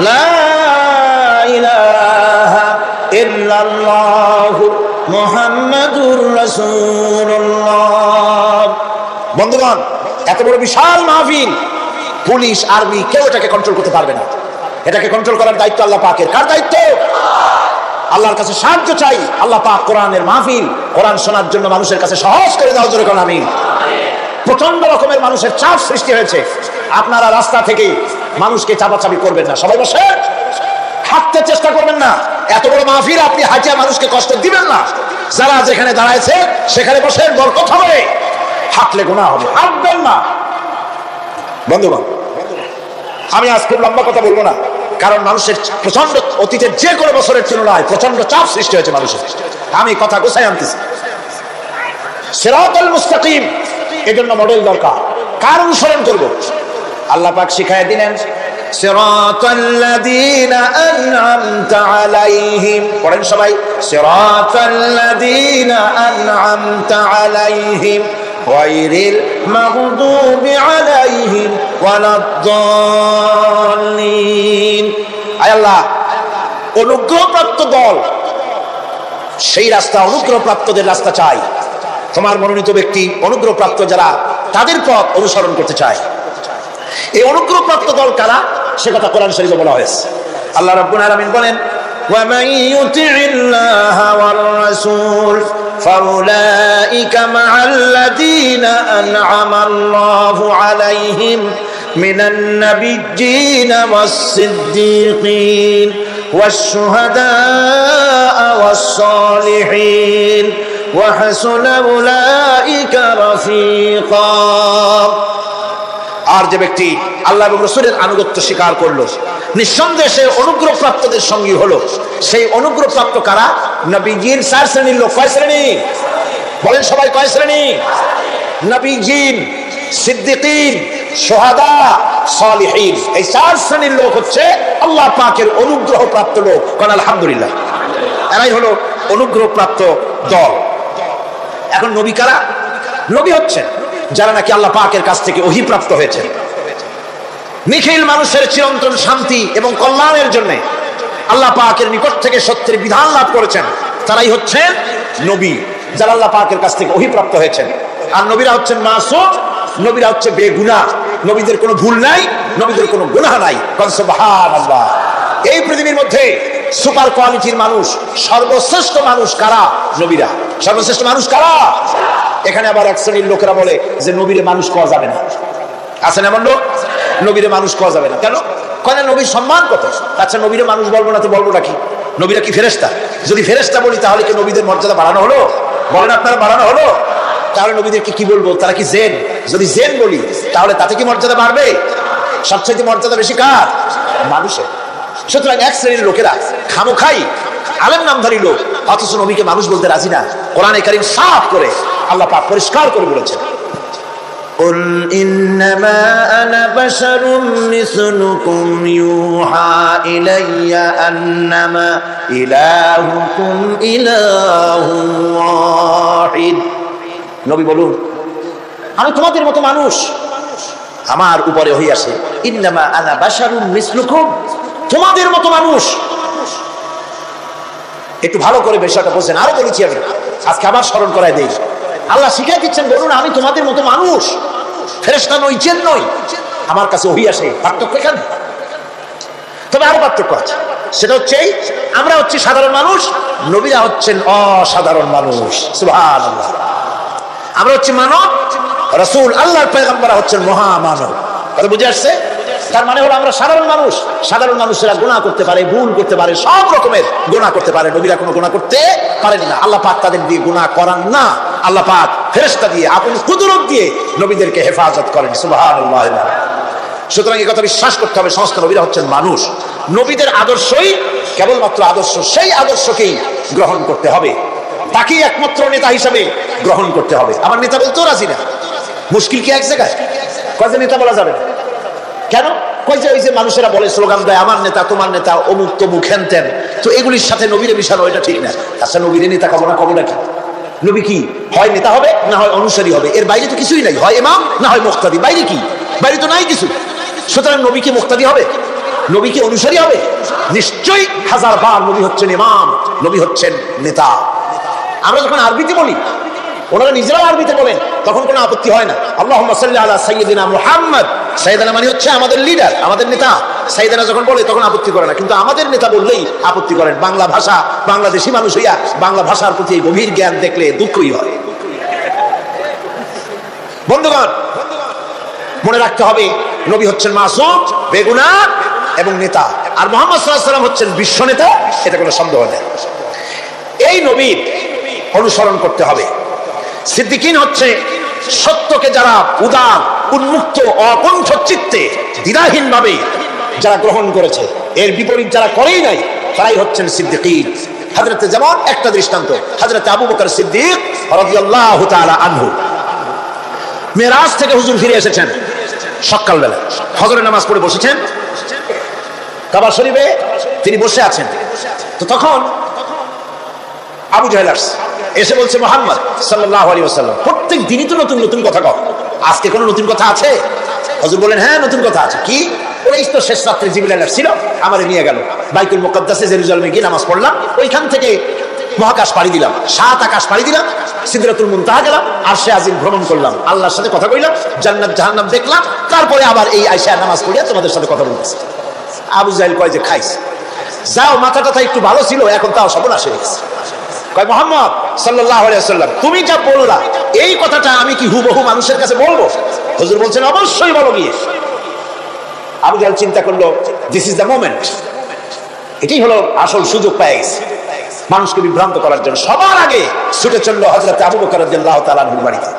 লা ইলাহা ইল্লাল্লাহু মুহাম্মাদুর রাসূলুল্লাহ। বন্ধুগণ, এত বড় বিশাল মাহফিল, পুলিশ, আর্মি কেউ এটাকে কন্ট্রোল করতে পারবে না। এটাকে কন্ট্রোল করার দায়িত্ব আল্লাহ পাকের। কার দায়িত্ব? আল্লাহর কাছে সাহায্য চাই। আল্লাহ পাক কোরআনের মাহফিল, কোরআন শোনার জন্য মানুষের কাছে সহজ করে দাও, জোরে কোন আমিন। প্রচন্ড রকমের মানুষের চাপ সৃষ্টি হয়েছে। আপনারা রাস্তা থেকে মানুষকে চাপাচাপি করবেন না, সবাই বসে হাঁটতে চেষ্টা করবেন না। এত বড় মাহফিল আপনি হাঁটিয়া মানুষকে কষ্ট দিবেন না। যারা যেখানে দাঁড়াইছে সেখানে বসে বরকত হবে, হাঁটলে গুনাহ হবে, হাঁটবেন না। বন্ধুগণ, আমি আজ খুব লম্বা কথা বলবো না, কারণ মানুষের প্রচন্ড অতীতের যে কোনো বছরের তুলনায় প্রচন্ড চাপ সৃষ্টি হয়েছে মানুষের। আমি কথা গোছাই আনতেছি। সিরাতাল মুস্তাকিম, এজন্য মডেল দরকার। কার অনুসরণ করব? আল্লাহ পাক শিখায় দিলেন সিরাতাল্লাযীনা আন'আমতা আলাইহিম। পড়েন সবাই, সিরাতাল্লাযীনা আন'আমতা আলাইহিম গায়রিল মাগদুবি আলাইহিম ওয়ালাদ-দাল্লিন। আয় আল্লাহ, অনুগ্রহপ্রাপ্ত দল, সেই রাস্তা, অনুগ্রহপ্রাপ্তদের রাস্তা চাই। তোমার মনোনীত ব্যক্তি, অনুগ্রহপ্রাপ্ত যারা, তাদের পথ অনুসরণ করতে চায়। এই অনুগ্রহপ্রাপ্ত দল কারা, সে কথা কোরআন শরীফে বলা হয়েছে। আল্লাহ রাব্বুল আলামিন বলেন, ওয়া মান ইউতি'িল্লাহা ওয়ার রাসূল ফাউলাইকা মা'আল্লাযীনা আন'আমা আল্লাহু আলাইহিম মিনান নাবিয়্যিনা ওয়াস-সিদ্দীকিন ওয়াশ-শুহাদা'a ওয়াস-সালিহিন ওয়া হাসুনা উলাইকা রাফীকা। আর যে ব্যক্তি আল্লাহ এবং রাসূলের আনুগত্য স্বীকার করলো, নিঃসন্দেহে সে অনুগ্রহপ্রাপ্তদের সঙ্গী হলো। সেই অনুগ্রহপ্রাপ্ত কারা? নবীজির 4 শ্রেণীর লোক। কয় শ্রেণী? বলেন সবাই, কয় শ্রেণী? নবীজিন, সিদ্দিকিন, শুহাদা, সালিহিন। এই 4 শ্রেণীর লোক হচ্ছে আল্লাহ পাকের অনুগ্রহপ্রাপ্ত লোক। কোন আলহামদুলিল্লাহ। এরাই হলো অনুগ্রহপ্রাপ্ত দল। এখন নবী কারা? নবী হচ্ছেন যারা নাকি আল্লাহ পাকের কাছ থেকে ওহী প্রাপ্ত হয়েছে, নিখিল মানুষের চিরন্তন শান্তি এবং কল্যাণের জন্য আল্লাহ পাকের নিকট থেকে সত্যের বিধান লাভ করেছেন। তারাই হচ্ছেন নবী, যারা আল্লাহ পাকের কাছ থেকে ওহী প্রাপ্ত হয়েছেন। আর নবীরা হচ্ছেন মাসুম, নবীরা হচ্ছে বেগুনাহ, নবীদের কোনো ভুল নাই, নবীদের কোনো গুনাহ নাই। সুবহানাল্লাহ। এই পৃথিবীর মধ্যে সুপার কোয়ালিটির মানুষ, সর্বশ্রেষ্ঠ মানুষ কারা? নবীরা। সর্বশ্রেষ্ঠ মানুষ কারা? এখানে আবার এক শ্রেণীর লোকেরা বলে যে নবীরে মানুষ কোয়া যাবে না। আছে না এমন লোক? নবীরে মানুষ কোয়া যাবে না কেন? কেন? নবীর সম্মান কত। আচ্ছা, নবীরে মানুষ বলবো না তো বলবোটা কি? নবীরা কি ফেরেশতা? যদি ফেরেশতা বলি তাহলে কি নবীদের মর্যাদা বাড়ানো হলো? বলেন আপনারা, বাড়ানো হলো? তাহলে নবীদেরকে কি বলবো? তারা কি জেন? যদি জেন বলি তাহলে তাতে কি মর্যাদা বাড়বে? সবচেয়ে মর্যাদা বেশি কার? মানুষের। সুতরাং এক শ্রেণীর লোকেরা খামোখাই আলেম নামধারী লোক, অথচ নবীকে মানুষ বলতে রাজি না। কোরআনে কারীম সাফ করে আল্লাহ পাক পরিষ্কার করে বলেছেন, قل إنما أنا بشر مثلكم يوحى إلي أنما إلهكم إله واحد। নবী বলুন, আমি তোমাদের মতো মানুষ, আমার উপরে ওহী আসে। ইন্নামা আনা বাশারুম মিসলুকুম, তোমাদের মতো মানুষ। একটু ভালো করে বিষয়টা বোঝেন। আরো বলেছি আমি, আজকে আবার স্মরণ করায় দেই। আল্লাহ শিখিয়ে দিচ্ছেন, বলুন আমি তোমাদের মতো মানুষ, ফেরেশতা নই, জিন নই, আমার কাছে ওহী আসে। পার্থক্য এখানে। তবে আরো পার্থক্য আছে, সেটা হচ্ছে আমরা হচ্ছি সাধারণ মানুষ, নবীরা হচ্ছেন অসাধারণ মানুষ। সুবহানাল্লাহ। আমরা হচ্ছি মানব, রাসূল আল্লাহর পয়গম্বররা হচ্ছেন মহামানব। কথা বুঝে আসছে? তার মানে হলো আমরা সাধারণ মানুষ। সাধারণ মানুষেরা গুনাহ করতে পারে, ভুল করতে পারে, সব রকমের গুনাহ করতে পারে। নবীরা কোনো গুনাহ করতে পারেন না। আল্লাহ পাক তাদের দিয়ে গুনাহ করান না। আল্লাহ পাক ফেরেশতা দিয়ে, আপন কুদরত দিয়ে নবীদেরকে হেফাজত করেন। সুবহানাল্লাহ। সুতরাং এই কথা বিশ্বাস করতে হবে, সমস্ত নবীরা হচ্ছেন মানুষ। নবীদের আদর্শই কেবলমাত্র আদর্শ, সেই আদর্শকেই গ্রহণ করতে হবে, তাকেই একমাত্র নেতা হিসাবে গ্রহণ করতে হবে। আমার নেতা বলতেও রাজি না। মুশকিল কি এক জায়গায়? কয়জন নেতা বলা যাবে না কেন? কই যে ওই যে মানুষেরা বলে, স্লোগান দেয়, আমার নেতা, তোমার নেতা, অমুক তমুক হেনতেন। তো এগুলির সাথে নবীরে মিশানো এটা ঠিক না। আচ্ছা, নবীরে নেতা কব না, কবটা কি? নবী কি হয় নেতা হবে, না হয় অনুসারী হবে, এর বাইরে তো কিছুই নাই। হয় ইমাম, না হয় মুক্তাদি। বাইরে কি? বাইরে তো নাই কিছু। সুতরাং নবী কি মুক্তাদি হবে? নবী কি অনুসারী হবে? নিশ্চয়ই হাজার বার নবী হচ্ছেন ইমাম, নবী হচ্ছেন নেতা। আমরা যখন আরবিতে বলি, ওনারা নিজেরাও আরবিতে বলেন, তখন কোনো আপত্তি হয় না। আল্লাহুম্মা সাল্লি আলা সাইয়্যিদিনা মুহাম্মদ সাইয়েদানা মানে হচ্ছে আমাদের লিডার, আমাদের নেতা। সাইয়েদানা যখন বলে তখন আপত্তি করে না, কিন্তু আমাদের নেতা বললেই আপত্তি করেন। বাংলা ভাষা, বাংলাদেশি মানুষ হইয়া বাংলা ভাষার প্রতি গভীর জ্ঞান দেখলে দুঃখই হয়। বন্ধুগণ, মনে রাখতে হবে, নবী হচ্ছেন মাসুম, বেগুনাহ এবং নেতা, আর মুহাম্মদ সাল্লাল্লাহু আলাইহি ওয়াসাল্লাম হচ্ছেন বিশ্ব নেতা, এটা কোনো সন্দেহ নেই। এই নবীর অনুসরণ করতে হবে। সিদ্দিকিন হচ্ছে সত্যকে যারা উদার, উন্মুক্ত, অকুণ্ঠ চিত্তে, দ্বিধাহীন ভাবে যারা গ্রহণ করেছে, এর বিপরীত যারা করেই নাই, তারাই হচ্ছেন সিদ্দিকিন। হযরতে, যেমন একটা দৃষ্টান্ত, হযরতে আবু বকর সিদ্দিক রাদিয়াল্লাহু তাআলা আনহু মেরাজ থেকে হুজুর ফিরে এসেছেন সকালবেলা, ফজরের নামাজ পড়ে বসেছেন কাবা শরীফে, তিনি বসে আছেন। তো তখন আবু জাহেল এসে বলছে, মুহাম্মদ সাল্লাল্লাহু আলাইহি ওয়াসাল্লাম, প্রত্যেক দিনই তো নতুন নতুন কথা কও, আজকে কোনো নতুন কথা আছে? হুজুর বলেন, হ্যাঁ নতুন কথা আছে। কি? ওই তো শেষ রাত্রে জিবরাইল আসছিল, আমারে নিয়ে গেল বাইতুল মুকাদ্দাসে, জেরুজালেমে গিয়ে নামাজ পড়লাম, ওইখান থেকে মহাকাশ পাড়ি দিলাম, 7 আকাশ পাড়ি দিলাম, সিদরাতুল মুনতাহা গেলাম, আরশে আজিম ভ্রমণ করলাম, আল্লাহর সাথে কথা কইলাম, জান্নাত জাহান্নাম দেখলাম, তারপরে আবার এই আয়েশা নামাজ পড়িয়া তোমাদের সাথে কথা বলতেছি। আবু জাহেল কয় যে, খাইস যাও, মাথাটা একটু ভালো ছিল, এখন তাও সর্বনাশ হয়ে গেছে। কয়, মুহাম্মদ সাল্লাল্লাহু আলাইহি ওয়াসাল্লাম, তুমি যা বললা এই কথাটা আমি কি হুবহু মানুষের কাছে বলবো? হুজুর বলছেন, অবশ্যই বলো গিয়ে। আবু জাহেল চিন্তা করলো, দিস ইজ দ্য মোমেন্ট, এটাই হলো আসল সুযোগ পেয়ে গেছে মানুষকে বিভ্রান্ত করার জন্য। সবার আগে ছুটে চললো হযরত আবু বকর রাদিয়াল্লাহু তাআলা আনহুর বাড়িতে,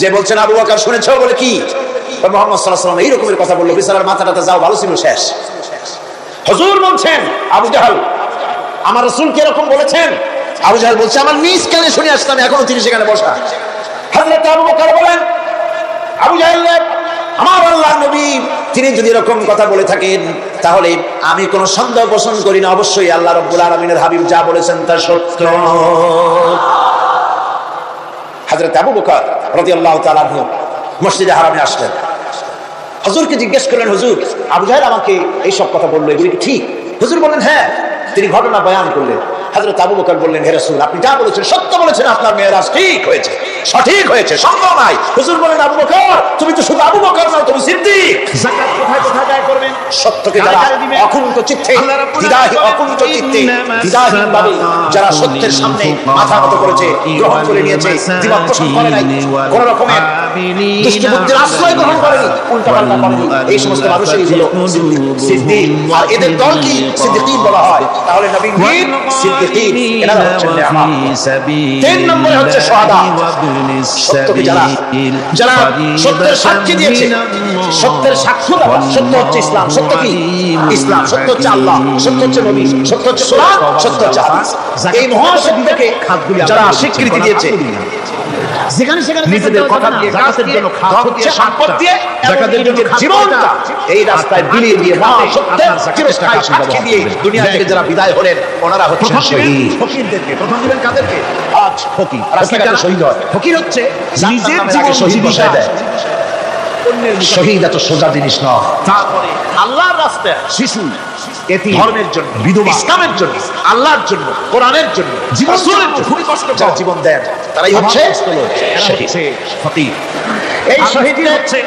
যে বলছেন, আবু বকর শুনেছো? বলে, কি? মুহাম্মদ সাল্লাল্লাহু আলাইহি ওয়াসাল্লাম এই রকমের কথা বললো, বিছানার মাথাটা যাও ভালো ছিল, শেষ। হুজুর বলছেন, আবু জাহেল, আমার রাসূল কি এরকম বলেছেন? আবু জাহেল বলছে, আমার নিজ কানে শুনে আসতাম, এখনো তিনি সেখানে বসা। হযরত আবু বকর বলেন, আবু জাহেল, আমার আল্লাহর নবী তিনি যদি এরকম কথা বলে থাকেন, তাহলে আমি কোনো সন্দেহ পোষণ করি না, অবশ্যই আল্লাহ রাব্বুল আলামিনের হাবিব যা বলেছেন তা সত্য। হযরত আবু বকর রাদিয়াল্লাহু তাআলা আনহু মসজিদে হারামে আসলেন, হুজুরকে জিজ্ঞেস করলেন, হুজুর, আবু জাহেল আমাকে এই সব কথা বললো, এগুলি কি ঠিক? হুজুর বললেন, হ্যাঁ। তিনি ঘটনা বয়ান করলেন। হযরত আবু বকর বললেন, হে রাসূল, আপনি যা বলেছেন সত্য বলেছেন, আপনার মেরাজ ঠিক হয়েছে, সঠিক হয়েছে, সন্দেহ নাই। হুজুর বলেন, আবু বকর, তুমি তো শুধু আবু বকর নও, তুমি সিদ্দিক। যাকাত কোথায় কোথায় আদায় করবেন? সত্যকে যারা অকুণ্ঠ চিত্তে, অকুণ্ঠ চিত্তে, দ্বিধাহীনভাবে যারা সত্যের সামনে মাথা নত করেছে, গ্রহণ করে নিয়েছে, দ্বিমত পোষণ করে নাই, কোন রকমের দুষ্ট বুদ্ধির আশ্রয় গ্রহণ করেনি, উল্টাপাল্টা করেনি, এই সমস্ত মানুষেরই হলো সিদ্দিক। আর এদের দলকে সিদ্দিকীন বলা হয়। তাহলে নবীর সিদ্দিকীন, এনারা হচ্ছেন নেয়ামত। 3 নম্বরে হচ্ছে শুহাদা, সত্যকে যারা সত্যের সাক্ষী দিয়েছে, সত্যের সাক্ষ্য দেওয়া। সত্য হচ্ছে ইসলাম। সত্য কি? ইসলাম। সত্য হচ্ছে আল্লাহ, সত্য হচ্ছে নবী, সত্য হচ্ছে কোরআন, সত্য হচ্ছে হাদিস। এই মহাসত্যকে যারা স্বীকৃতি দিয়েছে, যেখানে সেখানে নিজেদের কথা দিয়ে, কাজের জন্য খাত দিয়ে, সম্পদ দিয়ে, জাকাতের জন্য জীবনটা এই রাস্তায় বিলিয়ে দিয়ে, মহাসত্যের চিরস্থায়ী সাক্ষী দিয়ে দুনিয়া থেকে যারা বিদায় হলেন, ওনারা হচ্ছেন শহীদ। ফকিরদেরকে প্রথম দিবেন কাদেরকে? আজ ফকির রাস্তাঘাটে শহীদ হয়। ফকির হচ্ছে নিজের জীবন শহীদ বসায় দেয়। শহীদ এত সোজা জিনিস নয়। তারপরে আল্লাহর রাস্তায় শিশু, এতিম, ধর্মের জন্য, বিধবা, ইসলামের জন্য, আল্লাহর জন্য, কোরআনের জন্য, রাসূলের জন্য খুবই কষ্ট করে জীবন দেন, তারাই হচ্ছে ফকির। এই শহীদই হচ্ছে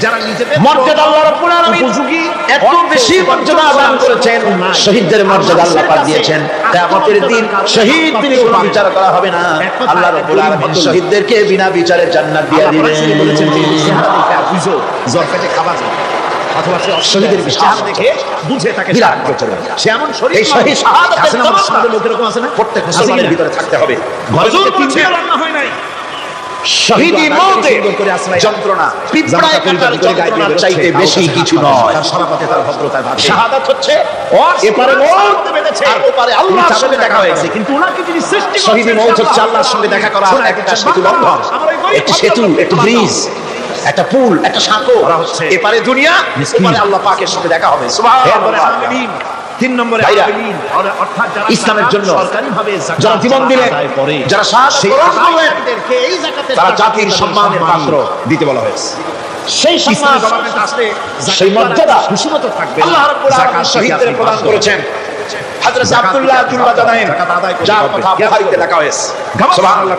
যারা নিজেদের মর্যাদা আল্লাহ রাব্বুল আলামিন উপযোগী এত বেশি মর্যাদা দান করেছেন, শহীদদের মর্যাদা আল্লাহ পাক দিয়েছেন। কিয়ামতের দিন শহীদ তিনি কোনো বিচার করা হবে না, আল্লাহ রাব্বুল আলামিন শহীদদেরকে বিনা বিচারে জান্নাত দিয়ে দিবেন। বলেছেন যে বুঝো জরফেটে খাবার অথবা শহীদের বিচার দেখে বুঝে তাকে বিরাট করে সে এমন শহীদ, এই শহীদ শাহাদাতের তমন্না লোক এরকম আছে না, প্রত্যেক মুসলমানের ভিতরে থাকতে হবে। হুজুর বলছেন রান্না হয় নাই, শহীদি মওতে যন্ত্রণা পিঁপড়ায় কাটার যন্ত্রণার চাইতে বেশি কিছু নয়। তার সারাপথে তার ভদ্রতায় ভাবে শাহাদাত হচ্ছে এপারে মওত বেঁধেছে আর ওপারে আল্লাহর সঙ্গে দেখা হয়েছে, কিন্তু ওনাকে যিনি সৃষ্টি করেছেন, শহীদি মওত হচ্ছে আল্লাহর সঙ্গে দেখা করা একটা সেতু বন্ধন, একটা সেতু, একটা ব্রিজ, একটা পুল, একটা সাঁকো। এপারে দুনিয়া, ওপারে আল্লাহ পাকের সাথে দেখা হবে। সুবহানাল্লাহ। 3 নম্বরে ইসলামের জন্য যারা জীবন দিলেন, যারা তারা জাতির সম্মানের পাত্র দিতে বলা হয়েছে। সেই সম্মান, সেই মর্যাদা খুশিমতো থাকবে। আল্লাহ রাব্বুল আলামিন শহীদদের প্রদান করেছেন। হযরত আব্দুল্লাহ জুলবাদানাইন, যার কথা বুখারীতে লেখা হয়েছে। সুবহানাল্লাহ।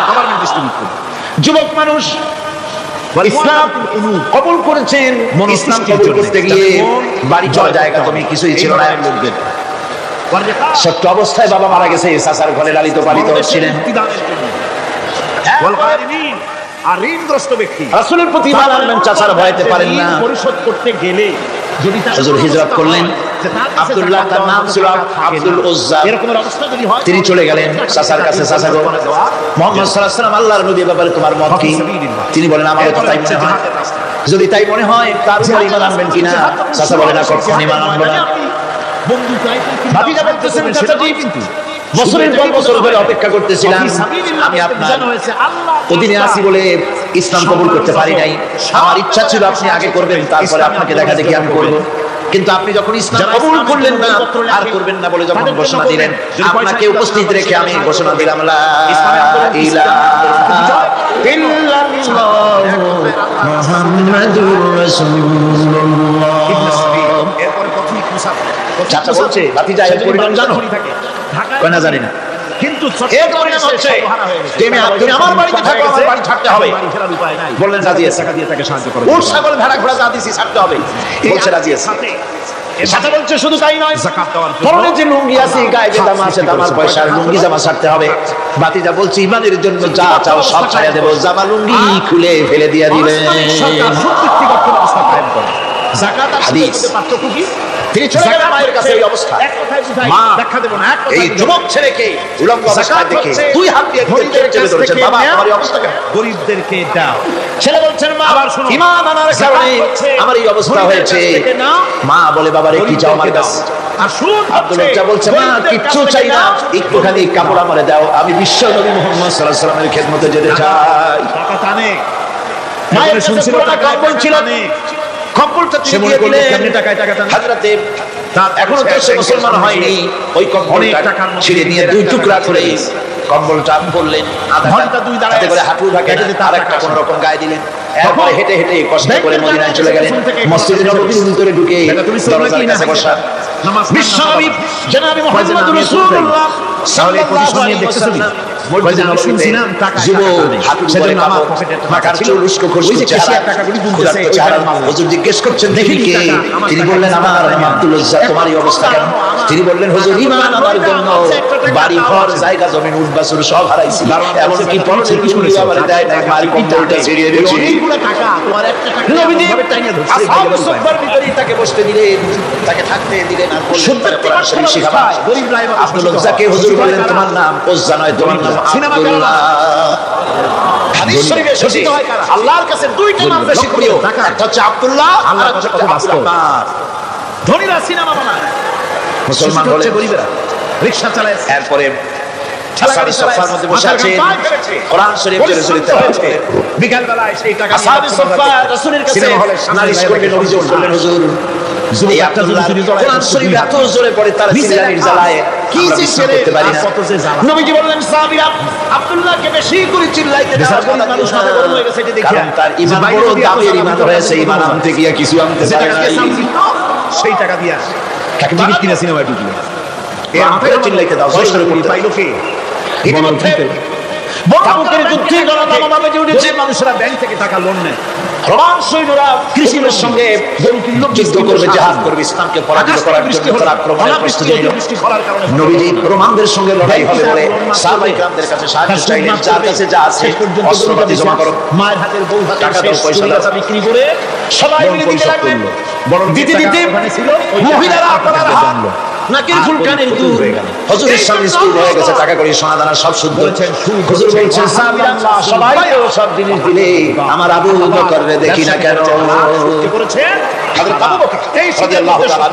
গভর্নমেন্ট ডিস্ট্রিবিউট, যুবক মানুষ ইসলাম কবুল করেছেন। ইসলাম কবুল করতে গিয়ে বাড়ি ঘর জায়গা তুমি কিছুই ছিল না। ছোট্ট অবস্থায় বাবা মারা গেছে, চাচার ঘরে লালিত পালিত ছিলেন। আর ঋণগ্রস্ত ব্যক্তি রাসূলের প্রতি ঈমান আনলেন, চাচার ভয়তে পারেন না। পরিশোধ করতে গেলে যদি হুজুর হিজরত করলেন। আব্দুল্লাহ তার নাম ছিল আব্দুল উজ্জা। এরকম অবস্থা যদি হয় তিনি চলে গেলেন চাচার কাছে। চাচা গো, মুহাম্মদ সাল্লাল্লাহু আলাইহি ওয়াসাল্লাম আল্লাহর নবী ব্যাপারে তোমার মত কি? তিনি বলেন আমারও তো তাই মনে হয়। যদি তাই মনে হয় তার উপর ঈমান আনবেন কিনা? চাচা বলেন না, কখনো ঈমান আনবো না। ভাতিজা বলতেছেন, চাচাজি বছরের পর বছর ধরে অপেক্ষা করতেছিলাম, আমি আপনার অধীনে আছি বলে ইসলাম কবুল করতে পারি নাই। আমার ইচ্ছা ছিল আপনি আগে করবেন, তারপরে আপনাকে দেখা দেখি আমি করবো। কিন্তু আপনি যখন ইসলাম কবুল করলেন না, আর করবেন না বলে যখন ঘোষণা দিলেন, আপনাকে উপস্থিত রেখে আমি ঘোষণা দিলাম লা ইলাহা ইল্লাল্লাহু মুহাম্মাদুর রাসূলুল্লাহ। এরপরে প্রথম মুসাফির চাচা বলছে, ভাতিজা এর পরিণাম জানো? কয় না, জানি না। কিন্তু এর পরিণাম হচ্ছে তুমি আমার বাড়িতে থাকো, আমার বাড়ি ছাড়তে হবে। বললেন রাজি আছে, টাকা দিয়ে তাকে সাহায্য করো। উট ছাগল ভেড়া ঘোড়া যা দিছি ছাড়তে হবে, বলছে রাজি আছে। সাথে বলছে শুধু তাই নয়, যাকাত দেওয়ার জন্য পরনে যে লুঙ্গি আছে, গায়ে যে জামা আছে, আমার পয়সার লুঙ্গি জামা ছাড়তে হবে। ভাতিজা বলছে ঈমানের জন্য যা চাও সব ছাড়িয়ে দেব। জামা লুঙ্গি খুলে ফেলে দিয়ে দিলেন। যাকাত আর সুদের পার্থক্য কি? তিনি চলে গেলেন মায়ের কাছে। এই অবস্থা এক কথায় বুঝাই, মা ব্যাখ্যা দেব না। এক কথায় এই যুবক ছেলেকে উলঙ্গ অবস্থায় দেখে দুই হাত দিয়ে চেপে ধরেছেন, বাবা আমার এই অবস্থা কেন? গরিবদেরকে দাও। ছেলে বলছেন, মা আবার শুনুন, ঈমান আনার কারণে আমার এই অবস্থা হয়েছে। মা বলে, বাবারে কি চাও আমার কাছে? আর সুদ আব্দুল্লাহ বলছে, মা কিচ্ছু চাই না, একটুখানি কাপড় আমারে দাও, আমি বিশ্ব নবী মুহাম্মদ সাল্লাল্লাহু আলাইহি ওয়াসাল্লামের খেদমতে যেতে চাই। টাকা টানে। মায়ের শুনছিল টাকা কম্বল ছিল, কম্বলটা তিনি দিয়ে দিলেন। হযরতে এখনো তো সে মুসলমান হয়নি, ওই কম্বলটা ছিঁড়ে নিয়ে দুই টুকরা করে কম্বলটা পরলেন। ঘন্টা দুই দাঁড়ায় তাতে করে হাঁটু ঢাকে, আরেকটা কোন রকম গায়ে দিলেন। এরপরে হেঁটে হেঁটে কষ্ট করে মদিনায় চলে গেলেন। মসজিদে নববীর ভিতরে ঢুকে দরজার কাছে বসা বিশ্বনবী জনাবে মুহাম্মদুর রাসূলুল্লাহ সাল্লাল্লাহু আলাইহি ওয়াসাল্লাম জিজ্ঞেস করছেন দেখি কে? তিনি বললেন আমার আব্দুল উজ্জা। তোমার এই অবস্থা কেন? তিনি বললেন হুজুর ঈমান আনার জন্য বাড়ি ঘর জায়গা জমি উট বাছুর সব হারাইছি, এমনকি পরনের কিছুই আমার দেয় না, মারি কম্বলটা ছিঁড়িয়ে দিয়েছি। নবীজি আসহাবুস সুফফার ভিতরেই তাকে বসতে দিলেন, তাকে থাকতে দিলেন, আর বললেন কোরআন শরীফ শিখাবা। আব্দুল উজ্জাকে হুজুর বললেন তোমার নাম উজ্জা নয়, তোমার নাম আব্দুল্লাহ। হাদিস শরীফে এসেছে আল্লাহর কাছে দুইটা নাম বেশি প্রিয়, একটা হচ্ছে আব্দুল্লাহ আর একটা হচ্ছে আব্দুর রহমান। ধনীরা সিনেমা বানায়, মুসলমান হলে গরিবেরা রিকশা চালায়। এরপরে আসহাবুস সুফফার মধ্যে বসে আছে, কোরআন শরীফ জোরে তেলাওয়াত। বিকাল বেলায় সেই টাকা আসহাবুস সুফফা রাসূলের কাছে নালিশ করলেন, অভিযোগ করলেন, হুজুর এই আব্দুল্লাহ কোরআন শরীফ এত জোরে পড়ে তার চিল্লানির জ্বালায় কি যে করতে পারি না। নবীজি বললেন সাহাবীরা আব্দুল্লাহকে বেশি করে চিল্লাইতে দাও, মানুষ মাথা গরম হয়ে গেছে এটা দেখে। কারণ তার ঈমান বড় দামের ঈমান হয়েছে, ঈমান আনতে গিয়ে কিছু আনতে পারে না। সেই টাকা দিয়া তাকে টিকিট কিনে সিনেমায় ঢুকলো, এর মাথায় চিল্লাইতে দাও, জোরে করে করতে পাইলো কে? ইতিমধ্যে তাবুকের যুদ্ধে গণতান্ত্রিক ভাবে উঠেছে, মানুষরা ব্যাংক থেকে টাকা লোন নেয়, রোমান সৈন্যরা কৃষির সঙ্গে যুদ্ধ করবে, জিহাদ করবে, ইসলামকে পরাজিত করার জন্য তারা আক্রমণের প্রস্তুতি নিল। নবীজি রোমানদের সঙ্গে লড়াই হবে বলে সাহাবায়ে কেরামদের কাছে সাহায্য চাইলেন, যার কাছে যা আছে অস্ত্রপাতি জমা করো, মায়ের হাতের বউ হাতে টাকা দাও, পয়সা দাও, বিক্রি করে সবাই মিলে দিতে লাগলেন। দিতে দিতে মহিলারা আপনারা নাকের ফুল কানের দুল হুজুরের সামনে স্কুল হয়ে গেছে, টাকা করে সোনা দানা সব শুদ্ধ। হুজুর বলছেন সাহাবীরা সবাই তো সব জিনিস দিলে, আমার আবু বকররে দেখি না কেন? কি করেছেন হযরত আবু বকর রাদিয়াল্লাহু তাআলা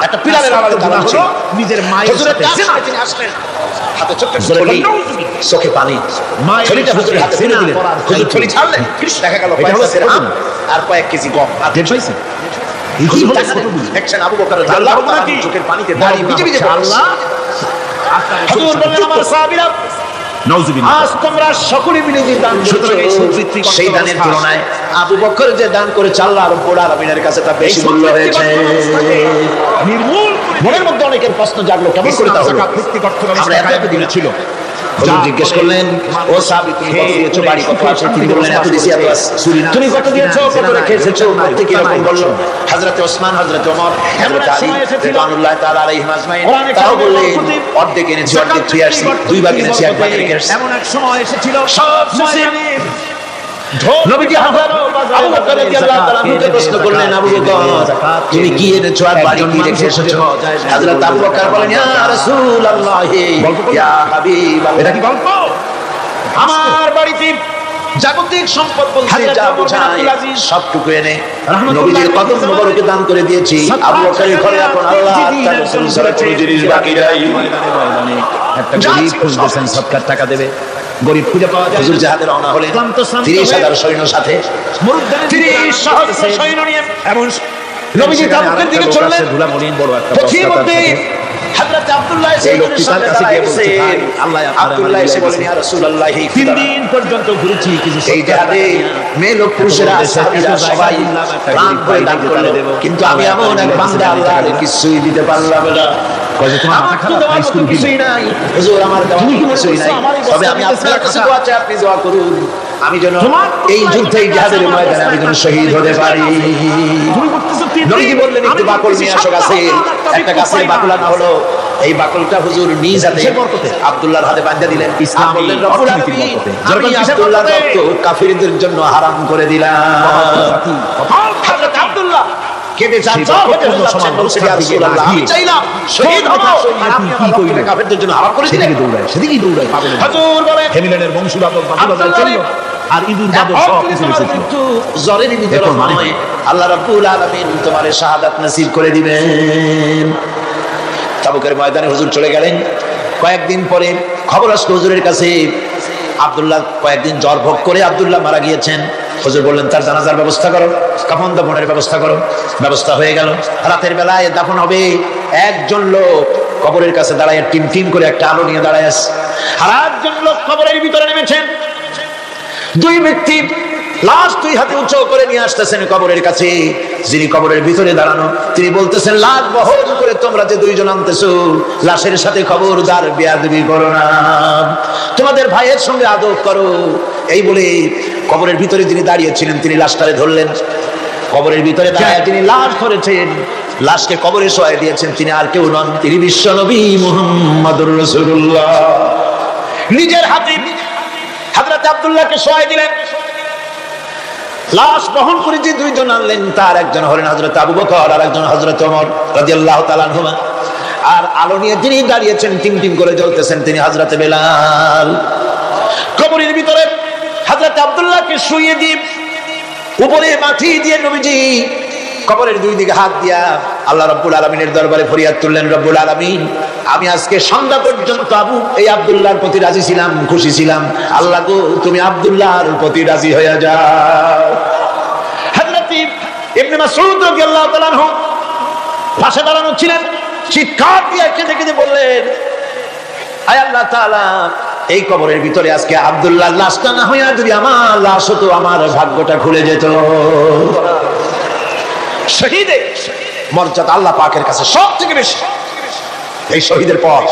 একটা পিলারের আড়ালে দাঁড়ানো ছিল, নিজের মায়ের সাথে তিনি আসলেন, হাতে ছোট্ট থলি, চোখে পানি, থলিটা হুজুরের হাতে তুলে দিলেন। হুজুর থলি ছাড়লেন, দেখা গেল পয়সা আর কয়েক কেজি গম আর দেড় পাইছে। দেখছেন আবু বকর রাদিয়াল্লাহু তাআলা চোখের পানিতে দাঁড়িয়ে ভিজে ভিজে আল্লাহ। হুজুর বললেন আমার সাহাবীরা নাউযুবিল্লাহ, আজ তোমরা সকলে মিলে যে দান করেছো, সেই দানের তুলনায় আবু বকর যে দান করেছে আল্লাহ রাব্বুল আলামিনের কাছে তা বেশি মূল্য হয়েছে। নির্মূল মনের মধ্যে অনেকের প্রশ্ন জাগলো, কেমন করে তা হলো? আমরা এত দিন ছিল হুজুর জিজ্ঞেস করলেন, ও সাহাবী তুমি কত দিয়েছো, বাড়ি কত আছে? তিনি বললেন এত দিয়েছি, এত আছে। তুমি কত দিয়েছো, কত রেখে এসেছো? প্রত্যেকে এরকম বলল। হযরত ওসমান, হযরত ওমর, হযরত আলী রাদিয়াল্লাহু তাআলা আলাইহিম আজমাইন তাও বললেন অর্ধেক এনেছি, অর্ধেক ছুঁয়ে আসছি, দুই ভাগ এনেছি, এক ভাগ রেখে আসছি। এমন এক সময় এসেছিল সব নবীজি হযরত আবু বকর রাদিয়াল্লাহু তাআলা কে প্রশ্ন করলেন, আবু বকর তুমি কি এনেছো আর বাড়ি কি রেখে এসেছো? হযরত আবু বকর বলেন, ইয়া রাসূলুল্লাহ, ইয়া হাবিবাল্লাহ। এটা কি গল্প? আমার বাড়িতে জাগতিক সম্পদ বলতে যা বোঝায় সবটুকু এনে নবীজির কদম মোবারকে দান করে দিয়েছি। আবু বকরের ঘরে এখন আল্লাহ তাআলা রাসূল ছাড়া কোনো জিনিস বাকি নাই। একটা গরীব খুঁজতেছেন সৎকার টাকা দেবে, গরীব খুঁজে পাওয়া যায়। হুজুর জাহাদে রওনা হলেন ৩০,০০০ সৈন্য সাথে, ৩০,০০০ সৈন্য নিয়ে এমন নবীজি তাবুকের দিকে চললেন। পথির মধ্যে হযরত আব্দুল্লাহ আব্দুল্লাহ এসে বলেন, ইয়া রাসূলুল্লাহ ৩ দিন পর্যন্ত ঘুরেছি, কিছু এই জাহাদে মেয়ে লোক পুরুষেরা সাহাবীরা সবাই প্রাণ ভরে দান করলো, কিন্তু আমি এমন এক বান্দা আল্লাহর কিছুই দিতে পারলাম না। আমার তো দেওয়ার মতো কিছুই নাই হুজুর, আমার দেওয়ার মতো কিছুই নাই, তবে আমি আপনার কাছে দোয়া চাই, আপনি দোয়া করুন আমি যেন এই যুদ্ধে জিহাদের ময়দানে আমি যেন শহীদ হতে পারি। নবীজি বললেন, একটু বাকল নিয়ে আসো গাছে। একটা গাছের বাকল আনা হলো। এই বাকলটা হুজুর নিজ হাতে আব্দুল্লাহর হাতে বাঁধা দিলেন। ইসলাম বললেন, রব্বুল আলামিন আমি আব্দুল্লাহর রক্ত কাফিরদের জন্য হারাম করে দিলাম। হযরত আব্দুল্লাহ কেঁদে যাচ্ছেন, বলছেন, ইয়া রাসূলুল্লাহ আমি চাইলাম শহীদ হব, আর আপনি আমার রক্তকে কাফিরদের জন্য হারাম করে দিলেন। সেদিকেই দৌড়ায় হুজুর বলেন, হেমিলেনের বংশীবাদক বাদল চলল, আর ইঁদুর বাদল সব কিছু এসেছিল। জ্বরের ভিতরে নয়, আল্লাহ রাব্বুল আলামিন তোমারে শাহাদাত নসিব করে দিবেন। তাবুকের ময়দানে হুজুর চলে গেলেন। কয়েকদিন পরে খবর আসলো হুজুরের কাছে, আব্দুল্লাহ কয়েকদিন জ্বর ভোগ করে আব্দুল্লাহ মারা গিয়েছেন। হুজুর বললেন, তার জানাজার ব্যবস্থা করো, কাফন দাফনের ব্যবস্থা করো। ব্যবস্থা হয়ে গেল। রাতের বেলায় দাফন হবে। একজন লোক কবরের কাছে দাঁড়ায় টিম টিম করে একটা আলো নিয়ে দাঁড়ায় আছে, আর একজন লোক কবরের ভিতরে নেমেছেন। দুই ব্যক্তি লাশ দুই হাতে উঁচু করে নিয়ে আসতেছেন কবরের কাছে। যিনি কবরের ভিতরে দাঁড়ানো তিনি বলতেছেন, লাশ বহন করে তোমরা যে দুইজন আনতেছো, লাশের সাথে খবরদার বেয়াদবি করো না, তোমাদের ভাইয়ের সঙ্গে আদব করো। এই বলে কবরের ভিতরে যিনি দাঁড়িয়েছিলেন তিনি লাশটারে ধরলেন। কবরের ভিতরে দাঁড়িয়ে তিনি লাশ ধরেছেন, লাশকে কবরে শোয়াই দিয়েছেন। তিনি আর কেউ নন, তিনি বিশ্ব নবী মুহাম্মদুর রাসূলুল্লাহ। নিজের হাতে হযরত আব্দুল্লাহকে শোয়াই দিলেন। লাশ বহন করে যে দুইজন আনলেন, তার একজন হলেন হযরত আবু বকর, আর একজন হযরত ওমর রাদিয়াল্লাহু তাআলা আনহুমা। আর আলো নিয়ে যিনি দাঁড়িয়েছেন টিম টিম করে জ্বলতেছেন তিনি হযরত বেলাল। কবরের ভিতরে হযরত আব্দুল্লাহকে শুইয়ে দিয়ে উপরে মাটি দিয়ে নবীজি কবরের দুই দিকে হাত দিয়া আল্লাহ রাব্বুল আলামিনের দরবারে ফরিয়াদ তুললেন, রব্বুল আলামিন আমি আজকে সন্ধ্যা পর্যন্ত এই আব্দুল্লাহর প্রতি রাজি ছিলাম, খুশি ছিলাম, আল্লাহ গো তুমি আব্দুল্লাহর প্রতি রাজি হয়ে যাও। হযরত ইবনে মাসউদ রাদিয়াল্লাহু তাআলা আনহু পাশে দাঁড়ানো ছিলেন, চিৎকার দিয়ে কেঁদে কেঁদে বললেন, আয় আল্লাহ তাআলা এই কবরের ভিতরে আজকে আব্দুল্লাহর লাশটা না হইয়া যদি আমার লাশ হতো, আমার ভাগ্যটা খুলে যেত। শহীদের মর্যাদা আল্লাহ পাকের কাছে সব থেকে বেশি। এই শহীদের পর,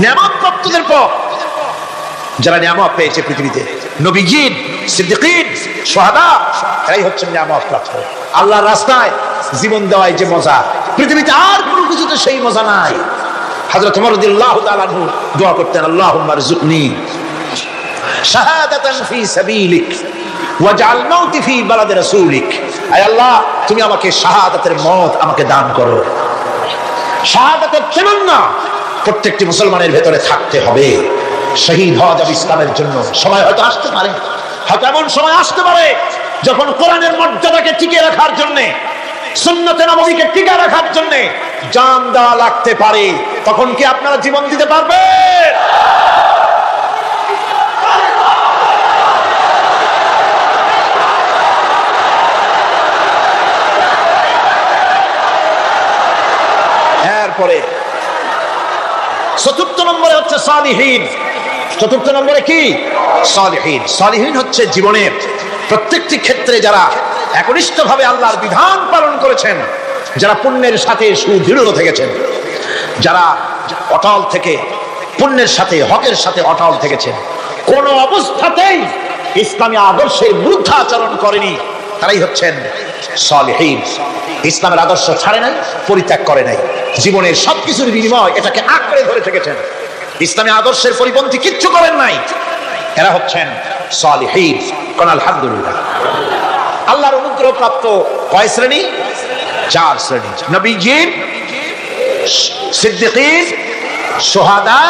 নিয়ামত প্রাপ্তদের পর, যারা নিয়ামত পেয়েছে পৃথিবীতে, নবীগণ, সিদ্দিকীন, শুহাদা, এরাই হচ্ছেন নিয়ামত প্রাপ্ত। আল্লাহর রাস্তায় জীবন দেওয়ায় যে মজা, পৃথিবীতে আর কোনো কিছুতে সেই মজা নাই। হযরত ওমর রাদিয়াল্লাহু তাআলা আনহু দোয়া করতেন, আল্লাহুম্মা রযুকনি শাহাদাতান ফি সাবিলিক ওয়াজআল মাউতি ফি বালাদি রাসূলিক। আয় আল্লাহ তুমি আমাকে শাহাদাতের মত আমাকে দান করো। শাহাদাতের তামান্না প্রত্যেকটি মুসলমানের ভেতরে থাকতে হবে। শহীদ হওয়া যাবে ইসলামের জন্য। সময় হয়তো আসতে পারে, হয়তো এমন সময় আসতে পারে যখন কোরআনের মর্যাদাকে টিকিয়ে রাখার জন্য, সুন্নতে নববীকে টিকিয়ে রাখার জন্য জান দেওয়া লাগতে পারে। তখন কি আপনারা জীবন দিতে পারবেন? এরপরে চতুর্থ নম্বরে হচ্ছে সালিহিন। চতুর্থ নম্বরে কি? সালিহিন। সালিহিন হচ্ছে জীবনের প্রত্যেকটি ক্ষেত্রে যারা একনিষ্ঠভাবে আল্লাহর বিধান পালন করেছেন, যারা পুণ্যের সাথে সুদৃঢ় থেকেছেন, যারা অটল থেকে পুণ্যের সাথে হকের সাথে অটল থেকেছেন, কোন অবস্থাতেই ইসলামী আদর্শের বিরুদ্ধাচরণ করেনি, তারাই হচ্ছেন সালেহীন। ইসলামের আদর্শ ছাড়ে নাই, পরিত্যাগ করে নাই, জীবনের সবকিছুর বিনিময় এটাকে আঁকড়ে ধরে থেকেছেন, ইসলামী আদর্শের পরিপন্থী কিচ্ছু করেন নাই। এরা হচ্ছেন সালেহীন। কোন আলহামদুলিল্লাহ। আল্লাহর অনুগ্রহ প্রাপ্ত কয় শ্রেণী? 4 শ্রেণী। নবীজির, সিদ্দিকীন, শুহাদা,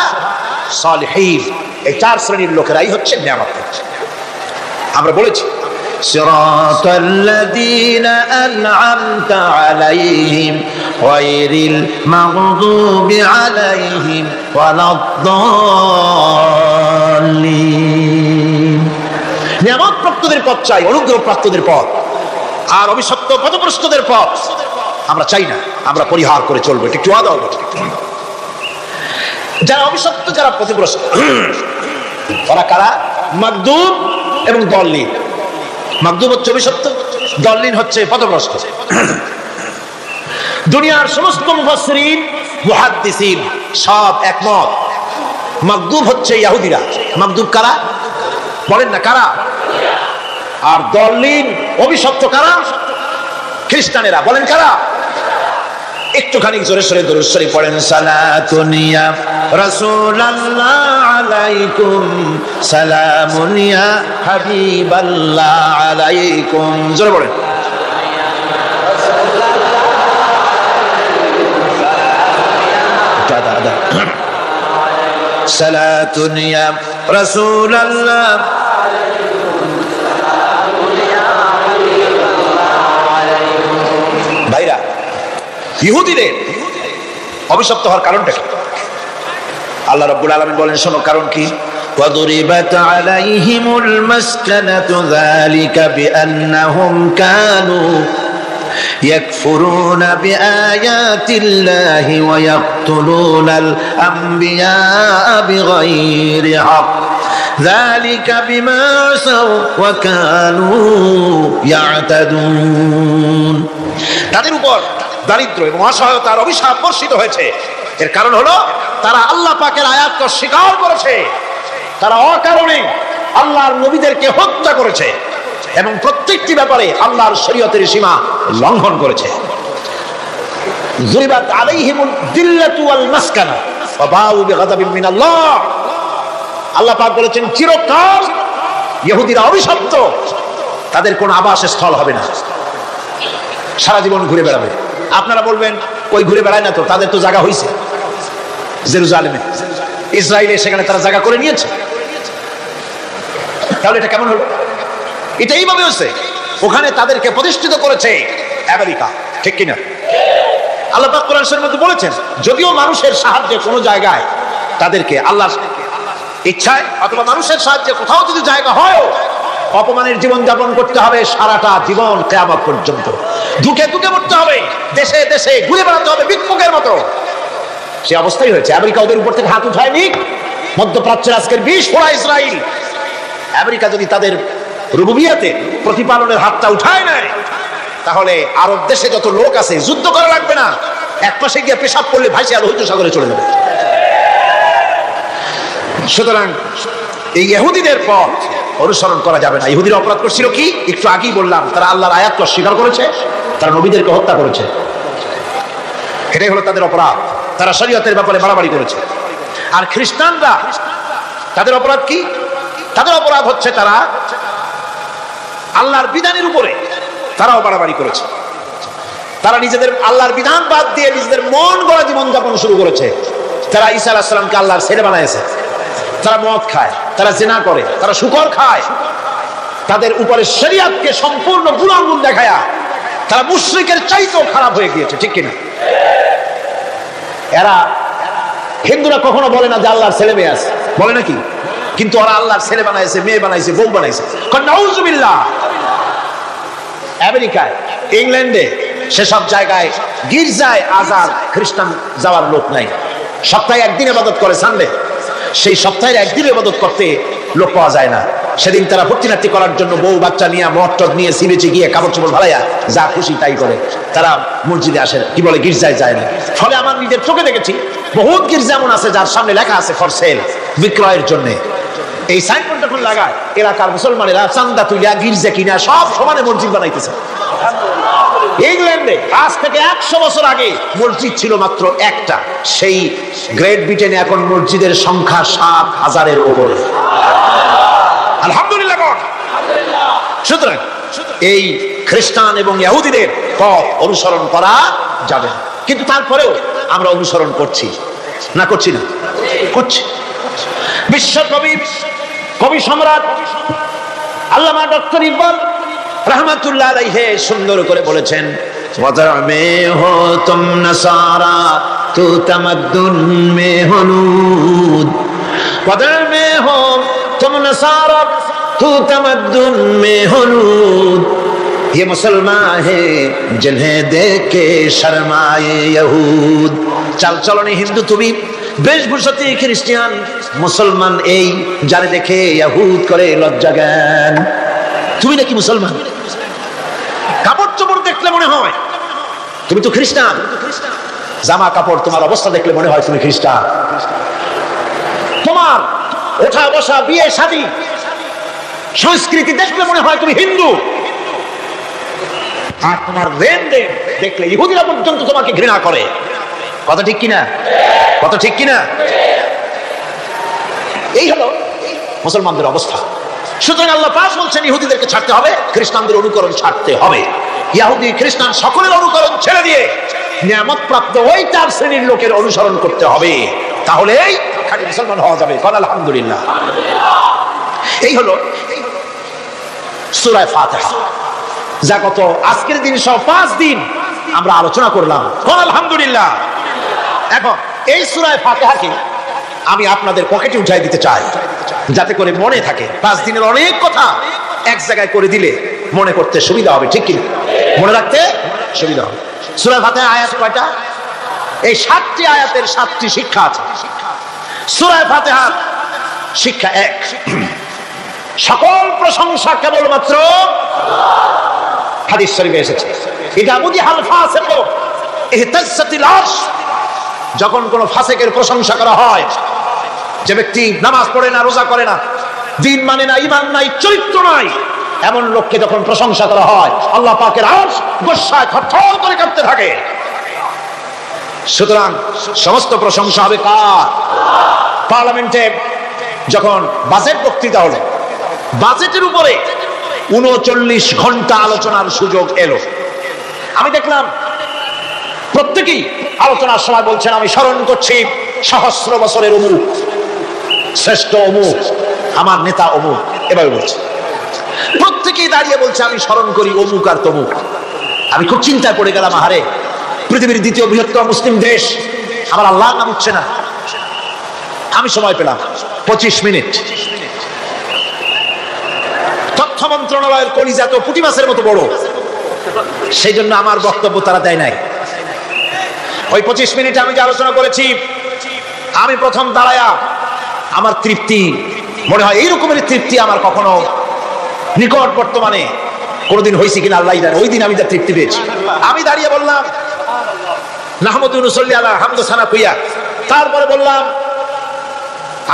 সালেহীন, এই 4 শ্রেণীর লোকেরাই হচ্ছে নিয়ামত। আমরা বলেছি সিরাতাল্লাযীনা আন'আমতা আলাইহিম গায়রিল মাগদুবি আলাইহিম ওয়ালাদ-দাল্লিন। নিয়ামত প্রাপ্তদের পথ চাই, অনুগ্রহ প্রাপ্তদের পথ, আর অভিশপ্ত পথভ্রষ্টদের পথ আমরা চাই না, আমরা পরিহার করে চলবো। একটু ওয়াদা হবে, যারা অভিশপ্ত, যারা পথভ্রষ্ট, ওরা কারা? মাগদুব এবং দল্লিন। মাগদুব হচ্ছে অভিশপ্ত, দল্লিন হচ্ছে পথভ্রষ্ট। দুনিয়ার সমস্ত মুফাসসিরিন, মুহাদ্দিসিন সব একমত, মাগদুব হচ্ছে ইহুদিরা। মাগদুব কারা? বলেন না কারা? আর দল্লিন, অভিশপ্ত কারা? খ্রিস্টানেরা। বলেন কারা? একটুখানি জোরে সোরে দরুদ শরীফ পড়েন। সালাতুন ইয়া রাসূলুল্লাহ আলাইকুম, সালামুন ইয়া হাবিবাল্লাহ আলাইকুম। জোরে পড়েন। সালাতুন ইয়া রাসূলুল্লাহ, ভাইরা, ইহুদিদের অভিশপ্ত হওয়ার কারণটা কি? আল্লাহ রাব্বুল আলামিন বলেন, শোনো কারণ কি? وَضُرِبَتْ عَلَيْهِمُ الْمَسْكَنَةُ ذَلِكَ بِأَنَّهُمْ كَانُوا يَكْفُرُونَ بِآيَاتِ اللَّهِ وَيَقْتُلُونَ الْأَنْبِيَاءَ بِغَيْرِ حَقٍّ ذَلِكَ بِمَا عَصَوْا وَكَانُوا يَعْتَدُونَ। তাদের উপর দারিদ্র এবং অসহায়তার অভিশাপ বর্ষিত হয়েছে। এর কারণ হলো তারা আল্লাহ পাকের আয়াতকে স্বীকার করেছে, তারা অকারণে আল্লাহর নবীদেরকে হত্যা করেছে এবং প্রত্যেকটি ব্যাপারে আল্লাহর শরীয়তের সীমা লঙ্ঘন করেছে। যুরিবাত আলাইহিমুদ দিল্লাতু ওয়াল মাসকানা ওয়া বাউ বিগাদাবিন মিনাল্লাহ। আল্লাহ পাক বলেছেন, চিরকাল ইহুদিরা অভিশপ্ত, তাদের কোনো আবাসস্থল হবে না, সারা জীবন ঘুরে বেড়াবে। আপনারা বলবেন, কই ঘুরে বেড়ায় না তো, তাদের তো জায়গা হয়েছে জেরুজালেমে, ইসরায়েলে, সেখানে তারা জায়গা করে নিয়েছে। তাহলে এটা কেমন হলো? এটা এইভাবে হচ্ছে, ওখানে তাদেরকে প্রতিষ্ঠিত করেছে আমেরিকা, ঠিক কিনা? আল্লাহ পাক কোরআন শরীফের মধ্যে বলেছেন, যদিও মানুষের সাহায্যে কোনো জায়গায় তাদেরকে আল্লাহর ইচ্ছায় অথবা মানুষের সাহায্যে কোথাও যদি জায়গা হয়, অপমানের জীবন যাপন করতে হবে সারাটা জীবন, কিয়ামত পর্যন্ত দুঃখে দুঃখে মরতে হবে, দেশে দেশে ঘুরে বেড়াতে হবে ভিক্ষুকের মতো। সে অবস্থাই হয়েছে। আমেরিকা ওদের উপর থেকে হাত উঠায়নি। মধ্যপ্রাচ্যের আজকের বিষ ফোড়া ইসরায়েল, আমেরিকা যদি তাদের রুবুবিয়াতে প্রতিপালনের হাতটা উঠায় নেয়, তাহলে আরব দেশে যত লোক আছে যুদ্ধ করা লাগবে না, এক পাশে গিয়ে পেশাব করলে ভাইসে আর লোহিত সাগরে চলে যাবে। সুতরাং এই ইহুদিদের পথ অনুসরণ করা যাবে না। ইহুদিরা অপরাধ করছিল কি? একটু আগেই বললাম, তারা আল্লাহর আয়াতকে অস্বীকার করেছে, তারা নবীদেরকে হত্যা করেছে, এটাই হলো তাদের অপরাধ। তারা শরীয়তের ব্যাপারে বাড়াবাড়ি করেছে। আর খ্রিস্টানরা, তাদের অপরাধ কি? তাদের অপরাধ হচ্ছে তারা আল্লাহর বিধানের উপরে তারাও বাড়াবাড়ি করেছে। তারা নিজেদের আল্লাহর বিধান বাদ দিয়ে নিজেদের মন গড়া জীবন যাপন শুরু করেছে। তারা ঈসা আলাইহিস সালামকে আল্লাহর ছেলে বানাইছে। তারা মদ খায়, তারা জিনা করে, তারা শুকর খায়, তাদের উপরে শরীয়তকে সম্পূর্ণ বুড়ো আঙুল দেখায়া তারা মুশরিকের চাইতেও খারাপ হয়ে গিয়েছে, ঠিক কিনা? এরা, হিন্দুরা কখনো বলে না যে আল্লাহর ছেলে মেয়ে আছে, বলে নাকি? কিন্তু ওরা আল্লাহর ছেলে বানাইছে, মেয়ে বানাইছে, বউ বানাইছে। নাউজুবিল্লাহ। আমেরিকায়, ইংল্যান্ডে, সেসব জায়গায় গির্জায় আজ আর খ্রিস্টান যাওয়ার লোক নাই। সপ্তাহে একদিন ইবাদত করে, সানডে। সেই সপ্তাহের একদিন ইবাদত করতে লোক পাওয়া যায় না। সেদিন তারা ভর্তিনাট্য করার জন্য বউ বাচ্চা নিয়ে, মদ টদ নিয়ে, সিবেচে গিয়ে কাপড় চোপড় ভালাইয়া যা খুশি তাই করে। তারা মসজিদে আসে, কি বলে, গির্জায় যায় না। ফলে আমার নিজের চোখে দেখেছি বহুত গির্জা এমন আছে যার সামনে লেখা আছে ফর সেল, বিক্রয়ের জন্য। এই সাইনবোর্ড যখন লাগায় এলাকার মুসলমানেরা চান্দা তুলিয়া গির্জা কিনা সব সমানে মসজিদ বানাইতেছে। ইংল্যান্ডে আজ থেকে 100 বছর আগে মসজিদ ছিল মাত্র একটা, সেই গ্রেট ব্রিটেনে এখন মসজিদের সংখ্যা 7,000-এর উপরে। আলহামদুলিল্লাহ। সুতরাং এই খ্রিস্টান এবং ইহুদিদের পথ অনুসরণ করা যাবে না, কিন্তু তারপরেও আমরা অনুসরণ করছি না, করছি না, করছি। বিশ্ব কবি সম্রাট আল্লামা ডক্টর ইকবাল रहमतुल्लाह अलैहि सुंदर করে বলেছেন, वदर में हो तुम नसारा तू तमद्दुन में हुनूद, वदर में हो तुम नसारा तू तमद्दुन में हुनूद, ये मुसलमान है जिन्हें देख के शर्माए यहूद। चल चलनी हिंदू তুমি, বেশভূষাতে খ্রিস্টান, মুসলমান এই যারে দেখে ইহুদ করে লজ্জা জ্ঞান। তুমি নাকি মুসলমান? কাপড় চোপড় দেখলে মনে হয় তুমি তো খ্রিস্টান, জামা কাপড় তোমার অবস্থা দেখলে মনে হয় তুমি খ্রিস্টান, তোমার ওঠা বসা বিয়ে শাদী সংস্কৃতি দেখলে মনে হয় তুমি হিন্দু, আর তোমার লেনদেন দেখলে ইহুদিরা পর্যন্ত তোমাকে ঘৃণা করে। কথা ঠিক কিনা? কথা ঠিক কিনা? এই হলো মুসলমানদের অবস্থা। সুতরাং আল্লাহ পাক বলছেন ইহুদিদেরকে ছাড়তে হবে, খ্রিস্টানদের অনুকরণ ছাড়তে হবে। ইহুদি খ্রিস্টান সকলের অনুকরণ ছেড়ে দিয়ে নিয়ামত প্রাপ্ত ওই 4 শ্রেণীর লোকের অনুসরণ করতে হবে, তাহলেই খাঁটি মুসলমান হওয়া যাবে। কোন আলহামদুলিল্লাহ। এই হলো সূরা ফাতিহা, যা গত আজকের দিন সহ 5 দিন আমরা আলোচনা করলাম। কোন আলহামদুলিল্লাহ। এখন এই সূরা ফাতিহাকে আমি আপনাদের পকেটে উঠাই দিতে চাই, যাতে করে মনে থাকে। 5 দিনের অনেক কথা এক জায়গায় করে দিলে মনে করতে সুবিধা হবে, ঠিক কি মনে রাখতে সুবিধা হবে। সূরা ফাতিহা আয়াত কয়টা? এই 7টি আয়াতের 7টি শিক্ষা আছে। সূরা ফাতিহার শিক্ষা 1, সকল প্রশংসা কেবলমাত্র আল্লাহ। হাদিস শরীফে এসেছে, ইদা মুদিহাল ফাসিকু ইহতাজ্জাতিল আরশ, যখন কোন ফাসিকের প্রশংসা করা হয়, যে ব্যক্তি নামাজ পড়ে না, রোজা করে না, দিন মানে না, ঈমান নাই, চরিত্র নাই, এমন লোককে যখন প্রশংসা করা হয় আল্লাহ পাকের আরশ গোসায় থরথর করে কাঁপতে থাকে। সুতরাং সমস্ত প্রশংসা হবে কার? পার্লামেন্টে যখন বাজেট বক্তৃতা হলো, বাজেটের উপরে 39 ঘন্টা আলোচনার সুযোগ এলো। আমি দেখলাম প্রত্যেকেই আলোচনার সময় বলছেন, আমি স্মরণ করছি সহস্র বছরের অমুক, শ্রেষ্ঠ অমুক, আমার নেতা অমুক, এভাবে বলছে। প্রত্যেকেই দাঁড়িয়ে বলছে আমি স্মরণ করি অমুক আর তমুক। আমি খুব চিন্তায় পড়ে গেলাম, আহারে, পৃথিবীর 2য় বৃহত্তম মুসলিম দেশ, আমার আল্লাহর নাম উঠছে না। আমি সময় পেলাম 25 মিনিট। তথ্য মন্ত্রণালয়ের কলিজা তো পুঁটি মাছের মতো বড়, সেই জন্য আমার বক্তব্য তারা দেয় নাই। ওই 25 মিনিটে আমি যে আলোচনা করেছি, আমি প্রথম দাঁড়ায়া আমার তৃপ্তি, মনে হয় এই রকমের তৃপ্তি আমার কখনো নিকট বর্তমানে কোনোদিন হয়েছে কিনা আল্লাহ জানে। ওই দিন আমি যা তৃপ্তি পেয়েছি। আমি দাঁড়িয়ে বললাম নাহমাদু নুসাল্লি আলা হামদ সানা কুইয়া, তারপরে বললাম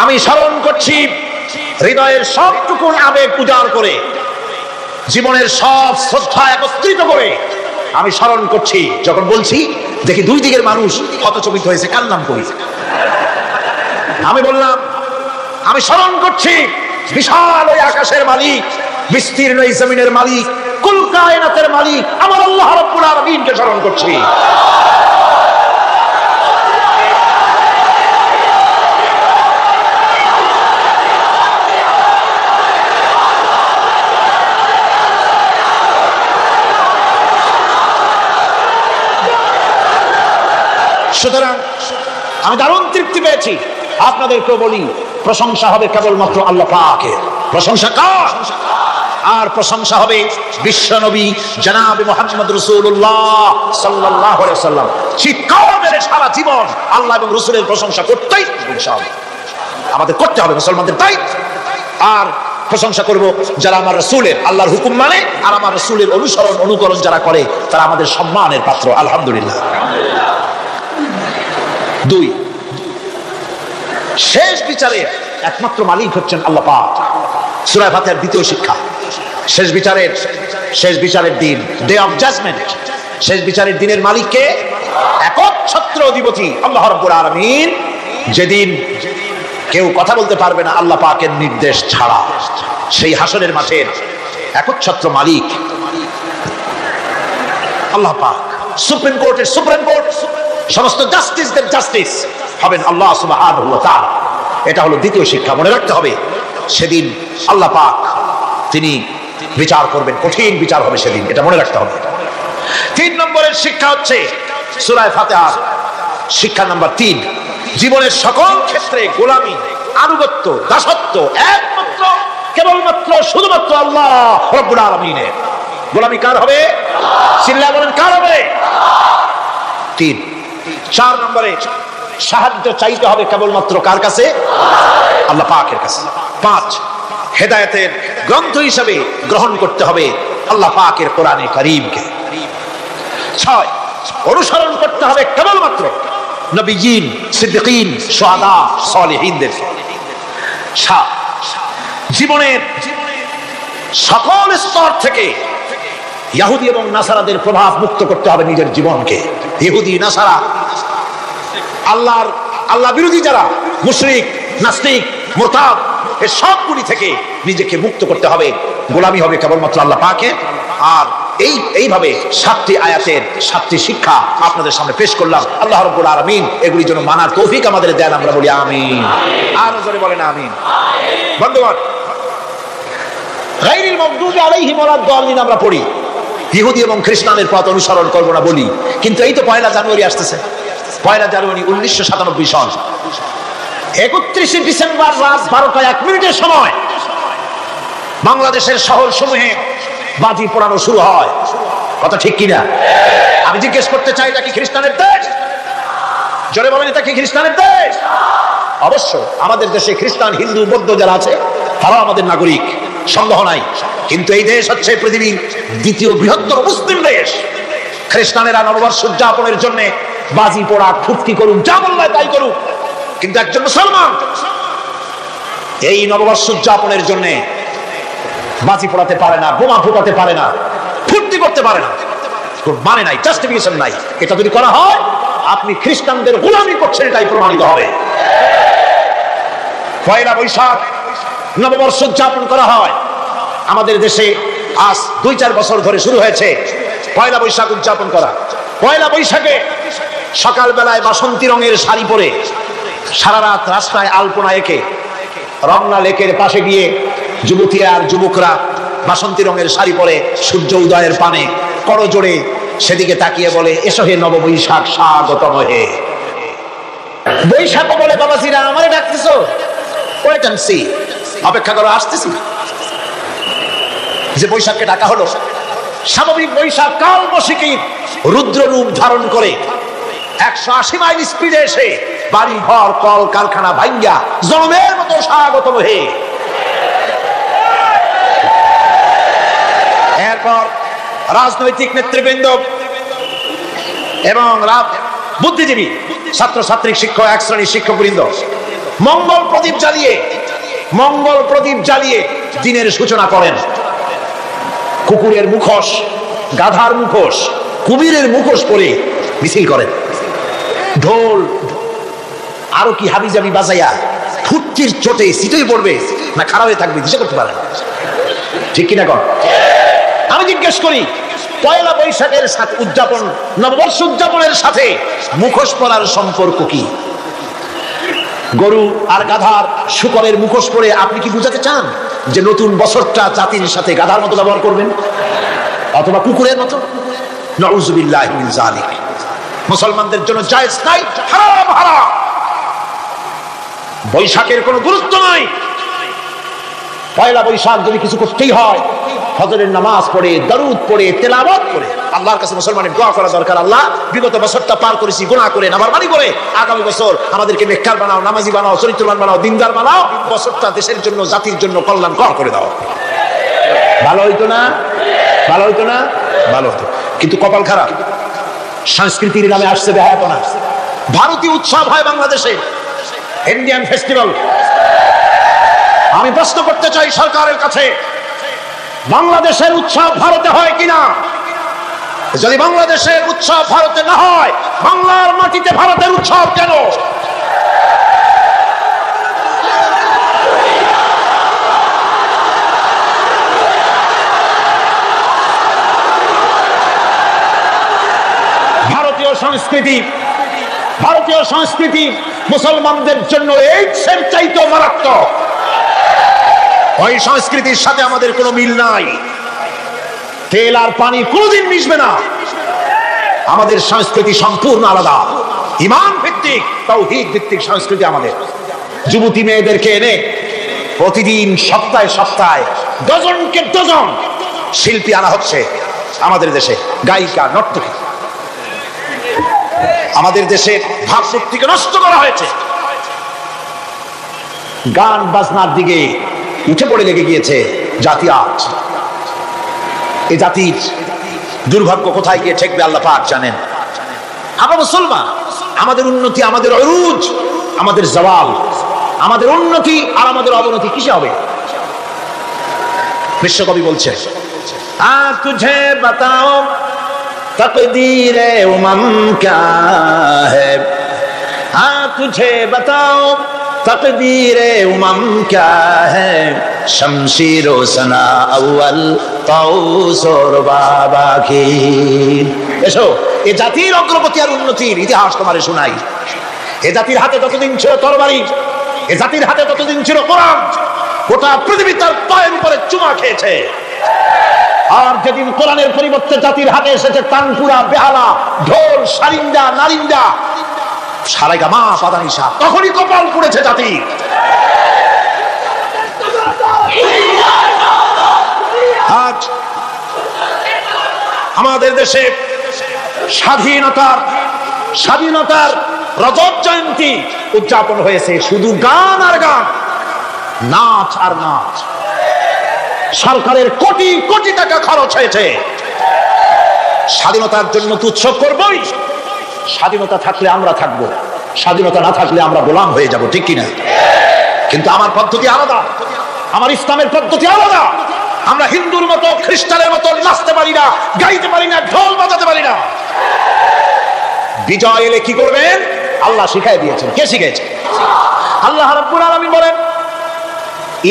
আমি স্মরণ করছি হৃদয়ের সবটুকু আবেগ উজাড় করে, জীবনের সব শ্রদ্ধা একত্রিত করে আমি স্মরণ করছি। যখন বলছি দেখি 2 দিকের মানুষ হতচকিত হয়েছে, কার নাম করি। আমি বললাম আমি স্মরণ করছি বিশাল ওই আকাশের মালিক, বিস্তীর্ণ এই জমিনের মালিক, কুল কায়নাতের মালিক আমার আল্লাহ রাব্বুল আলামিনকে স্মরণ করছি। সুতরাং আমি দারুণ তৃপ্তি পেয়েছি। আপনাদেরকেও বলি, প্রশংসা হবে কেবলমাত্র আল্লাহ পাকের। প্রশংসা কার? আর প্রশংসা হবে বিশ্বনবী জনাবে মুহাম্মদ রাসূলুল্লাহ সাল্লাল্লাহু আলাইহি ওয়াসাল্লাম। চিৎকার মেরে সারা জীবন আল্লাহ এবং রাসূলের প্রশংসা করতেই ইনশাআল্লাহ আমাদের করতে হবে, মুসলমানদের তাই। আর প্রশংসা করব যারা আমার রাসূলের, আল্লাহর হুকুম মানে আর আমার রাসূলের অনুকরণ যারা করে, তারা আমাদের সম্মানের পাত্র। আলহামদুলিল্লাহ। 2, শেষ বিচারের একমাত্র মালিক হচ্ছেন আল্লাহ পাক। সূরা ফাতিহার দ্বিতীয় শিক্ষা, শেষ বিচারের দিন, ডে অফ জাজমেন্ট, শেষ বিচারের দিনের মালিককে একচ্ছত্র অধিপতি আল্লাহ রাব্বুল আলামিন। যেদিন কেউ কথা বলতে পারবে না আল্লাহ পাকের নির্দেশ ছাড়া, সেই হাসরের মাঠের একচ্ছত্র মালিক আল্লাহ পাক। সুপ্রিম কোর্টের সুপ্রিম কোর্ট, সমস্ত জাস্টিসদের জাস্টিস হবেন আল্লাহ সুবহানাহু ওয়া তাআলা। এটা হলো দ্বিতীয় শিক্ষা, মনে রাখতে হবে। সেদিন আল্লাহ পাক তিনি বিচার করবেন, কঠিন বিচার হবে সেদিন, এটা মনে রাখতে হবে। 3 নম্বরের শিক্ষা হচ্ছে সূরা ফাতিহার শিক্ষা নাম্বার 3, জীবনের সকল ক্ষেত্রে গোলামি, আনুগত্য, দাসত্ব একমাত্র কেবলমাত্র শুধুমাত্র আল্লাহ রাব্বুল আলামিনের। গোলামি কার হবে? চিল্লায়ে বলেন কার হবে? 3। 4 নম্বরে সাহায্য চাইতে হবে কেবলমাত্র কার কাছে? আল্লাহ পাকের কাছে। 5, হেদায়েতের গ্রন্থ হিসেবে গ্রহণ করতে হবে আল্লাহ পাকের কোরআনে কারীমকে। 6, অনুসরণ করতে হবে কেবলমাত্র নবীয়িন, সিদ্দিকীন, শুহাদা, সালেহীনদের। 7, জীবনের সকল স্তর থেকে ইহুদি এবং নাসারাদের প্রভাব মুক্ত করতে হবে নিজের জীবনকে। ইহুদি, নাসারা, আল্লাহ বিরোধী যারা মুশরিক, নাস্তিক, মুরতাদ, এই সবগুলি থেকে নিজেকে মুক্ত করতে হবে। গোলামি হবে কেবলমাত্র আল্লাহ পাকের। আর এইভাবে 7টি আয়াতের 7টি শিক্ষা আপনাদের সামনে পেশ করলাম। আল্লাহ রাব্বুল আলামিন এগুলি যেন মানার তৌফিক আমাদের দেন, আমরা বলি আমিন। আর জোরে বলেন আমিন। বন্ধুগণ, গায়রিল মাগদুবি আলাইহিম ওয়ালাদ-দাল্লিন আমরা পড়ি, ইহুদি এবং খ্রিস্টানদের পথ অনুসরণ করব না বলি, কিন্তু এই তো 1 জানুয়ারি আসতেছে। 1 জানুয়ারি 1997 সন, 31 ডিসেম্বর রাত 12টা 1 মিনিটের সময় বাংলাদেশের শহর সমূহে বাজি পোড়ানো শুরু হয়। কথা ঠিক কিনা? আমি জিজ্ঞেস করতে চাই, এটা কি খ্রিস্টানের দেশ? জোরে বলেন, এটা কি খ্রিস্টানের দেশ? অবশ্য আমাদের দেশে খ্রিস্টান, হিন্দু, বৌদ্ধ যারা আছে তারাও আমাদের নাগরিক, সন্দেহ নাই। কিন্তু এই দেশ হচ্ছে পৃথিবীর 2য় বৃহত্তর মুসলিম দেশ। খ্রিস্টানেরা নববর্ষ উদযাপনের জন্য বাজি পোড়া, ফুর্তি করুক, যা বললে তাই করুক, কিন্তু একজন মুসলমান এই নববর্ষ উদযাপনের জন্য বাজি পোড়াতে পারে না, বোমা ফুটাতে পারে না, ফুর্তি করতে পারে না, মানে নাই, জাস্টিফিকেশন নাই। এটা যদি করা হয় আপনি খ্রিস্টানদের গোলামি করছেন, এটাই প্রমাণিত হবে। 1 বৈশাখ নববর্ষ উদযাপন করা হয় আমাদের দেশে, আজ 2-4 বছর ধরে শুরু হয়েছে 1 বৈশাখ উদযাপন করা। 1 বৈশাখে সকালবেলায় বাসন্তী রঙের শাড়ি পরে সারা রাত রাস্তায় আলপনা এঁকে রমনা লেকের পাশে গিয়ে যুবতী আর যুবকরা বাসন্তী রঙের শাড়ি পরে সূর্য উদয়ের পানে করজোড়ে সেদিকে তাকিয়ে বলে, এসো হে নববৈশাখ, স্বাগতম হে। বৈশাখ বলে বাবাজিরা আমারে ডাকতেছো, ওয়েট এন্ড সি, অপেক্ষা করো, আসতেছি। যে বৈশাখকে ডাকা হলো, স্বাভাবিক বৈশাখ কাল বৈশাখী রুদ্র রূপ ধারণ করে 180 মাইল স্পিডে এসে বাড়ি ঘর কল কারখানা ভাঙ্গা জনমের মতো স্বাগতম হে। এরপর রাজনৈতিক নেতৃবৃন্দ এবং বুদ্ধিজীবী, ছাত্রছাত্রী, শিক্ষক, এক শ্রেণীর শিক্ষকবৃন্দ মঙ্গল প্রদীপ জ্বালিয়ে দিনের সূচনা করেন। কুকুরের মুখোশ, গাধার মুখোশ, কুমিরের মুখোশ পরে মিছিল করেন। ঢোল আরো কি হাবিজাবি বাজাইয়া ফুটকির চোটে সিটে পড়বে না খারাপ হয়ে থাকবে, দিশা করতে পারে না। ঠিক কিনা কর? আমি জিজ্ঞেস করি, 1 বৈশাখের সাথে উদযাপন, নববর্ষ উদযাপনের সাথে মুখোশ পরার সম্পর্ক কি? গরু আর গাধার শুকরের মুখোশ পরে আপনি কি বুঝাতে চান যে নতুন বছরটা জাতির সাথে গাধার মতো ব্যবহার করবেন অথবা কুকুরের মতো? নাউযুবিল্লাহি মিন যালিক। মুসলমানদের জন্য জায়েজ নাই, হারাম হারাম। বৈশাখের কোনো গুরুত্ব নাই। 1 বৈশাখ যদি কিছু করতেই হয়, ফজরের নামাজ পড়ে, দরুদ পড়ে, তেলাওয়াত করে আল্লাহর কাছে মুসলমানের দোয়া করা দরকার। আল্লাহ, বিগত বছরটা পার করেছি গুনাহ করে, নাফরমানি করে, আগামী বছর আমাদেরকে নেককার বানাও, নামাজি বানাও, চরিত্রবান বানাও, দিনদার বানাও। বছরটা দেশের জন্য, জাতির জন্য কল্যাণকর করে দাও। ভালো হইতো না? ভালো হইতো না? ভালো হতো। কিন্তু কপাল খারাপ, সংস্কৃতির নামে আসছে বেহায়াপনা। ভারতীয় উৎসব হয় বাংলাদেশে, ইন্ডিয়ান ফেস্টিভ্যাল। আমি প্রশ্ন করতে চাই সরকারের কাছে, বাংলাদেশের উৎসব ভারতে হয় কিনা? যদি বাংলাদেশের উৎসব ভারতে না হয়, বাংলার মাটিতে ভারতের উৎসব কেন? ভারতীয় সংস্কৃতি মুসলমানদের জন্য এইডসের চাইতেও মারাত্মক। ওই সংস্কৃতির সাথে আমাদের কোনো মিল নাই। তেল আর পানি কোনোদিন মিশবে না। আমাদের সংস্কৃতি সম্পূর্ণ আলাদা, ঈমান ভিত্তিক, তাওহীদ ভিত্তিক সংস্কৃতি আমাদের। যুবতী মেয়েদেরকে এনে প্রতিদিন সপ্তাহে সপ্তাহে ডজনকে ডজন শিল্পী আনা হচ্ছে আমাদের দেশে, গায়িকা, নর্তকী। আমাদের দেশের ভাবমূর্তিকে নষ্ট করা হয়েছে। গান বাজনার দিকে উঠে পড়ে লেগে গিয়েছে জাতি আজ। এই জাতির দুর্ভাগ্য কোথায় গিয়ে ঠেকবে আল্লাহ পাক জানেন। আমরা মুসলমান, আমাদের উন্নতি, আমাদের অরুজ, আমাদের জওয়াল, আমাদের উন্নতি আর আমাদের অবনতি কিসে হবে? বিশ্বকবি বলছে, তুঝে বাতাও तकदीर उमम क्या है, हाँ तुझे बताओ तकदीर उमम क्या है, शमशीर सना अव्वल ताउस और बाबा की। এসো, এই জাতির অগ্রগতি আর উন্নতির ইতিহাস তোমারে শোনাই। এই জাতির হাতে ততদিন ছিল তরবারি, এই জাতির হাতে ততদিন ছিল কোরআন। গোটা পৃথিবী তার পায়ের উপরে চুমা খেয়েছে। আর যেদিন কোরআনের পরিবর্তে জাতির হাতে এসেছে তানপুরা, বেহালা, ঢোল, সারিন্দা, নারিন্দা, সারেগামা, পাদানিসা, তখনই কপাল পুড়েছে জাতি। আজ আমাদের দেশে স্বাধীনতার রজত জয়ন্তী উদযাপন হয়েছে, শুধু গান আর গান, নাচ আর নাচ। সরকারের কোটি কোটি টাকা খরচ হয়েছে। স্বাধীনতার জন্য তো উৎসব করবই। স্বাধীনতা থাকলে আমরা থাকবো, স্বাধীনতা না থাকলে আমরা গোলাম হয়ে যাব, ঠিক কিনা? কিন্তু আমার পদ্ধতি আলাদা, আমার ইসলামের পদ্ধতি আলাদা। আমরা হিন্দুর মতো, খ্রিস্টানের মতো নাচতে পারি না, গাইতে পারি না, ঢোল বাজাতে পারি না। বিজয় এলে কি করবেন আল্লাহ শিখাই দিয়েছেন। কে শিখাইছে? আল্লাহ রাব্বুল আলামিন বলেন,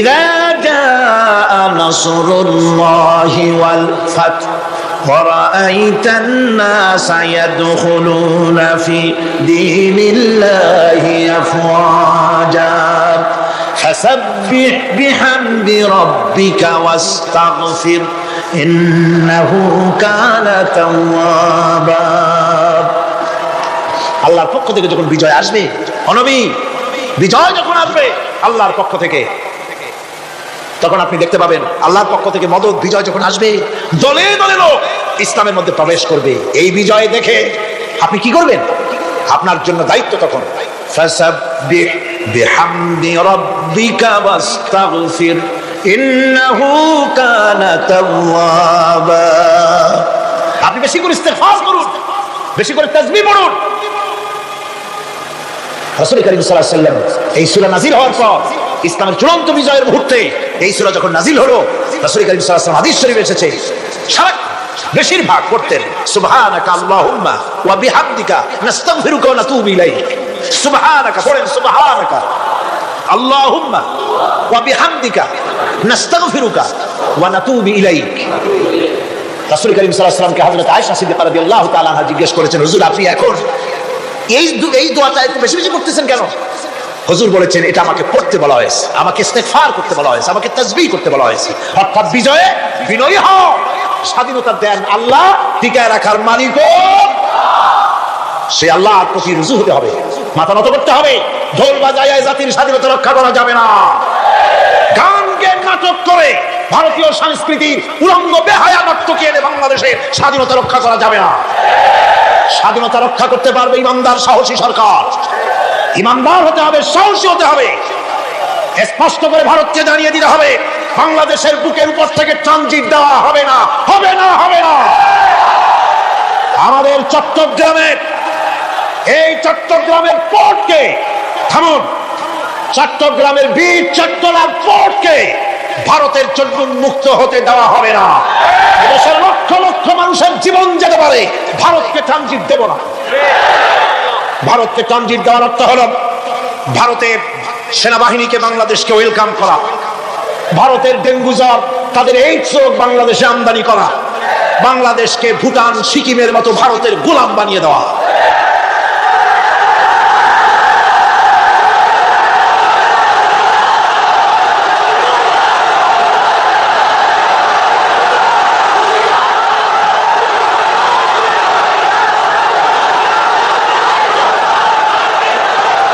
إذا جاء نصر الله والفتح ورأيت الناس يدخلون في دين الله أفواجا فسبح بحمد ربك واستغفر إنه كان توابا। আল্লাহর পক্ষ থেকে যখন বিজয় আসবে, নবী, বিজয় যখন আসবে আল্লাহর পক্ষ থেকে, তখন আপনি দেখতে পাবেন আল্লাহর পক্ষ থেকে মদদ, বিজয় যখন আসবে, দলে দলে লোক ইসলামের মধ্যে প্রবেশ করবে। এই বিজয় দেখে আপনি কি করবেন? আপনার জন্য দায়িত্ব তখন, ফাসাব্বিহ বিহামদি রাব্বিকা ওয়াস্তাগফির ইন্নাহু কানা তাওয়াবা। আপনি বেশি করে ইস্তেগফার করুন, বেশি করে তাসবিহ পড়ুন। রাসূল করিম সাল্লাল্লাহু আলাইহি ওয়াসাল্লাম এই সূরা নাযিল হওয়ার পর, ইসলামের চূড়ান্ত বিজয়ের মুহূর্তে এই সূরা যখন নাযিল হলো, রাসূল করিম সাল্লাল্লাহু আলাইহি ওয়াসাল্লাম হাদিস শরীফে এসেছে, সারা বেশিরভাগ পড়তেন সুবহানাকা আল্লাহুম্মা ওয়া বিহামদিকা নাস্তাগফিরুকা ওয়া নাতুবু ইলাইক। সুবহানাকা পড়েন, সুবহানাকা আল্লাহুম্মা ওয়া বিহামদিকা নাস্তাগফিরুকা ওয়া নাতুবু ইলাইক। রাসূল করিম সাল্লাল্লাহু আলাইহি ওয়াসাল্লামকে হযরত আয়েশা সিদ্দিকা রাদিয়াল্লাহু তাআলা আনহা জিজ্ঞেস করেছেন, হুজুর আপনি এখন এই দোয়াটা একটু বেশি বেশি করতেছেন কেন? হুজুর বলেছেন, এটা আমাকে পড়তে বলা হয়েছে, আমাকে ইস্তেগফার করতে বলা হয়েছে, আমাকে তাসবিহ করতে বলা হয়েছে। অর্থাৎ বিজয়ে বিনয়ী হও। স্বাধীনতা দেন আল্লাহ, টিকায় রাখার মালিকও সে আল্লাহর প্রতি রুজু হতে হবে, মাথা নত করতে হবে। ঢোল বাজায় জাতির স্বাধীনতা রক্ষা করা যাবে না। গানকে নাটক করে ভারতীয় সংস্কৃতির উলঙ্গ বেহায়া নর্তকী এনে বাংলাদেশের স্বাধীনতা রক্ষা করা যাবে না। স্বাধীনতা রক্ষা করতে পারবে ইমানদার, সাহসী সরকার। ইমানদার হতে হবে, সাহসী হতে হবে। স্পষ্ট করে ভারতকে জানিয়ে দিতে হবে, বাংলাদেশের বুকের উপর থেকে ট্রানজিট দেওয়া হবে না, হবে না, হবে না। আমাদের চট্টগ্রামের পোর্টকে থামুন, চট্টগ্রামের বীর চট্টগ্রাম পোর্টকে ভারতের জন্য মুক্ত হতে দেওয়া হবে না। দেশের লক্ষ লক্ষ মানুষের জীবন যেতে পারে, ভারতকে ট্রানজিট দেব না। ভারতকে ট্রানজিট দেওয়ার অর্থ হলো ভারতের সেনাবাহিনীকে বাংলাদেশকে ওয়েলকাম করা, ভারতের ডেঙ্গু জ্বর তাদের এইডস রোগ বাংলাদেশে আমদানি করা, বাংলাদেশকে ভুটান সিকিমের মতো ভারতের গোলাম বানিয়ে দেওয়া।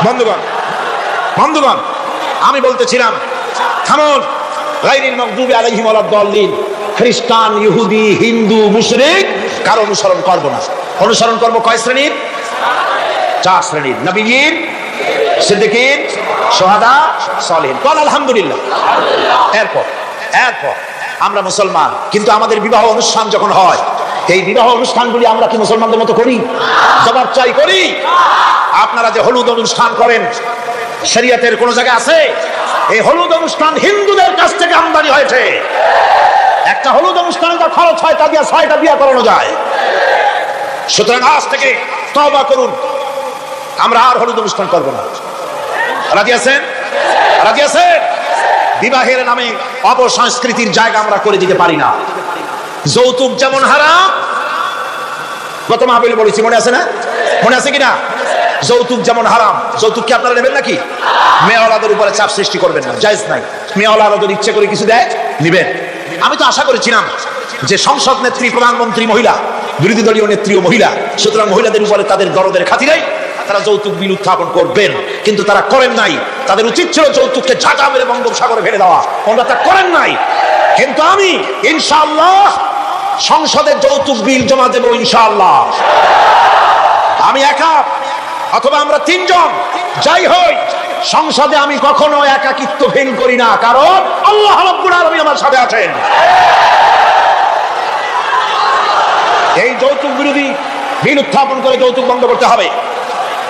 বন্ধুগণ, বন্ধুগণ, আমি বলতেছিলাম থামুন। গায়রিল মাগদুবি আলাইহিম ওয়ালাদ-দাল্লিন, খ্রিস্টান, ইহুদি, হিন্দু, মুশরিক কারো অনুসরণ করব না। অনুসরণ করব কয় শ্রেণীর? 4 শ্রেণীর। নবীর, সিদ্দিকিন, শুহাদা, সালিহিন। বল আলহামদুলিল্লাহ। এরপর আমরা মুসলমান, কিন্তু আমাদের বিবাহ অনুষ্ঠান যখন হয়, এই বিবাহ অনুষ্ঠানগুলি আমরা কি মুসলমানদের মতো করি? জবাব চাই, করি? আপনারা যে হলুদ অনুষ্ঠান করেন, শরীয়তের কোন জায়গায় আছে? এই হলুদ অনুষ্ঠান হিন্দুদের কাছ থেকে আমদানি হয়েছে। একটা হলুদ অনুষ্ঠানে যা খরচ হয় তা দিয়ে 6টা বিয়ে করানো যায়। সুতরাং আজ থেকে তওবা করুন, আমরা আর হলুদ অনুষ্ঠান করব না। রাজি আছেন? রাজি আছেন? বিবাহের নামে অপসংস্কৃতির জায়গা আমরা করে দিতে পারি না। যৌতুক যেমন হারাম, গত মাহফিলে বলেছি, মনে আছে না? মনে আছে কিনা? যৌতুক যেমন হারাম, যৌতুক কি আপনারা নেবেন নাকি? মেয়েওয়ালাদের উপরে চাপ সৃষ্টি করবেন না, জায়েজ নাই। মেয়েওয়ালারা যদি ইচ্ছে করে কিছু দেয়, নিবেন। আমি তো আশা করেছিলাম যে সংসদ নেত্রী, প্রধানমন্ত্রী মহিলা, বিরোধী দলীয় নেত্রীও মহিলা, সুতরাং মহিলাদের উপরে তাদের দরদের খাতিরেই তারা যৌতুক বিল উত্থাপন করবেন, কিন্তু তারা করেন নাই। তাদের উচিত ছিল যৌতুককে ঝাঁটা মেরে বঙ্গোপসাগরে ফেলে দেওয়া, ওনারা তা করেন নাই। কিন্তু আমি ইনশাআল্লাহ সংসদে যৌতুক বিল জমা দেব ইনশাআল্লাহ। আমি একা অথবা আমরা 3 জন যাই হই, সংসদে আমি কখনো একাকিত্ব ফিল করি না, কারণ আল্লাহ রাব্বুল আলামিন আমার সাথে আছেন। এই যৌতুক বিরোধী বিল উত্থাপন করে যৌতুক বন্ধ করতে হবে।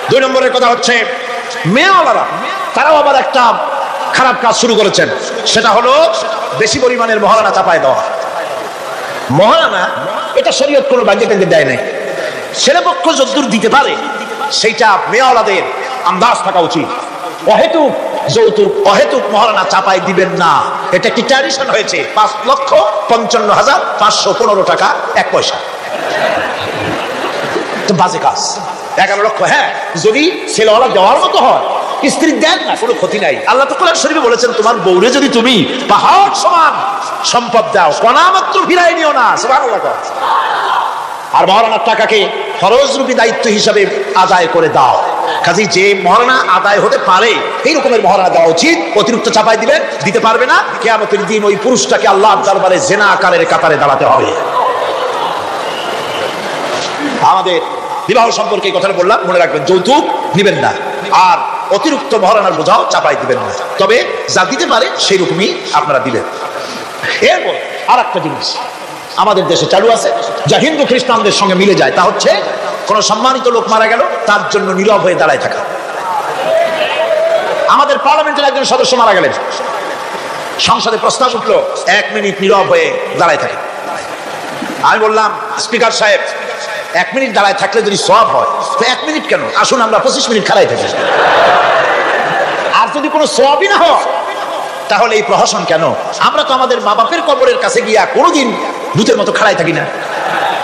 2 নম্বরের কথা হচ্ছে মেয়েওয়ালারা, তারাও আবার একটা খারাপ কাজ শুরু করেছেন, সেটা হলো বেশি পরিমাণের মহারানা চাপায় দেওয়া। মহারানা এটা শরীয়ত কোনো বাজেটে দেয় নাই। ছেলেপক্ষ যদ্দূর দিতে পারে সেইটা মেয়েওয়ালাদের আন্দাজ থাকা উচিত। অহেতুক মহারানা চাপাই দিবেন না, এটা একটি ট্র্যাডিশন হয়েছে। 5,55,515 টাকা 1 পয়সা, বাজে কাজ। 11 লক্ষ, হ্যাঁ, যদি ছেলেওয়ালা দেওয়ার মতো হয়, স্ত্রী দেন না, কোনো ক্ষতি নাই। আল্লাহ তো কোরআন শরীফে বলেছেন, তোমার বউরে যদি তুমি পাহাড় সমান সম্পদ দাও, কণা মাত্র ফিরাই নিও না। সুবহানাল্লাহ। আর মহারানার টাকাকে ফরজরূপী দায়িত্ব হিসাবে আদায় করে দাও। কাজে যে মহারানা আদায় হতে পারে এই রকমের মহারানা দেওয়া উচিত। অতিরিক্ত চাপাই দিবেন, দিতে পারবে না, কিয়ামতের দিন ওই পুরুষটাকে আল্লাহর দরবারে জিনাকারের কাতারে দাঁড়াতে হবে। আমাদের বিবাহ সম্পর্কে কথাটা বললাম, মনে রাখবেন, যৌতুক নিবেন না, আর অতিরিক্ত মহারানার বোঝাও চাপাই দিবেন না। তবে যা দিতে পারে সেই রকমই আপনারা দিবেন। এরপর আর একটা জিনিস আমাদের দেশে চালু আছে, যা হিন্দু খ্রিস্টানদের সঙ্গে মিলে যায়, তা হচ্ছে কোন সম্মানিত লোক মারা গেল, তার জন্য নীরব হয়ে দাঁড়ায় থাকা। আমাদের পার্লামেন্টের একজন সদস্য মারা গেলেন, সংসদে প্রস্তাব উঠলো 1 মিনিট নীরব হয়ে দাঁড়ায় থাকে। আমি বললাম, স্পিকার সাহেব, 1 মিনিট দাঁড়ায় থাকলে যদি সওয়াব হয়, তো 1 মিনিট কেন, আসুন আমরা 25 মিনিট খাড়াই থাকি। আর যদি কোনো সওয়াবই না হয়, তাহলে এই প্রহসন কেন? আমরা তো আমাদের মা বাপের কবরের কাছে গিয়া কোনোদিন ভূতের মতো খাড়াই থাকি না,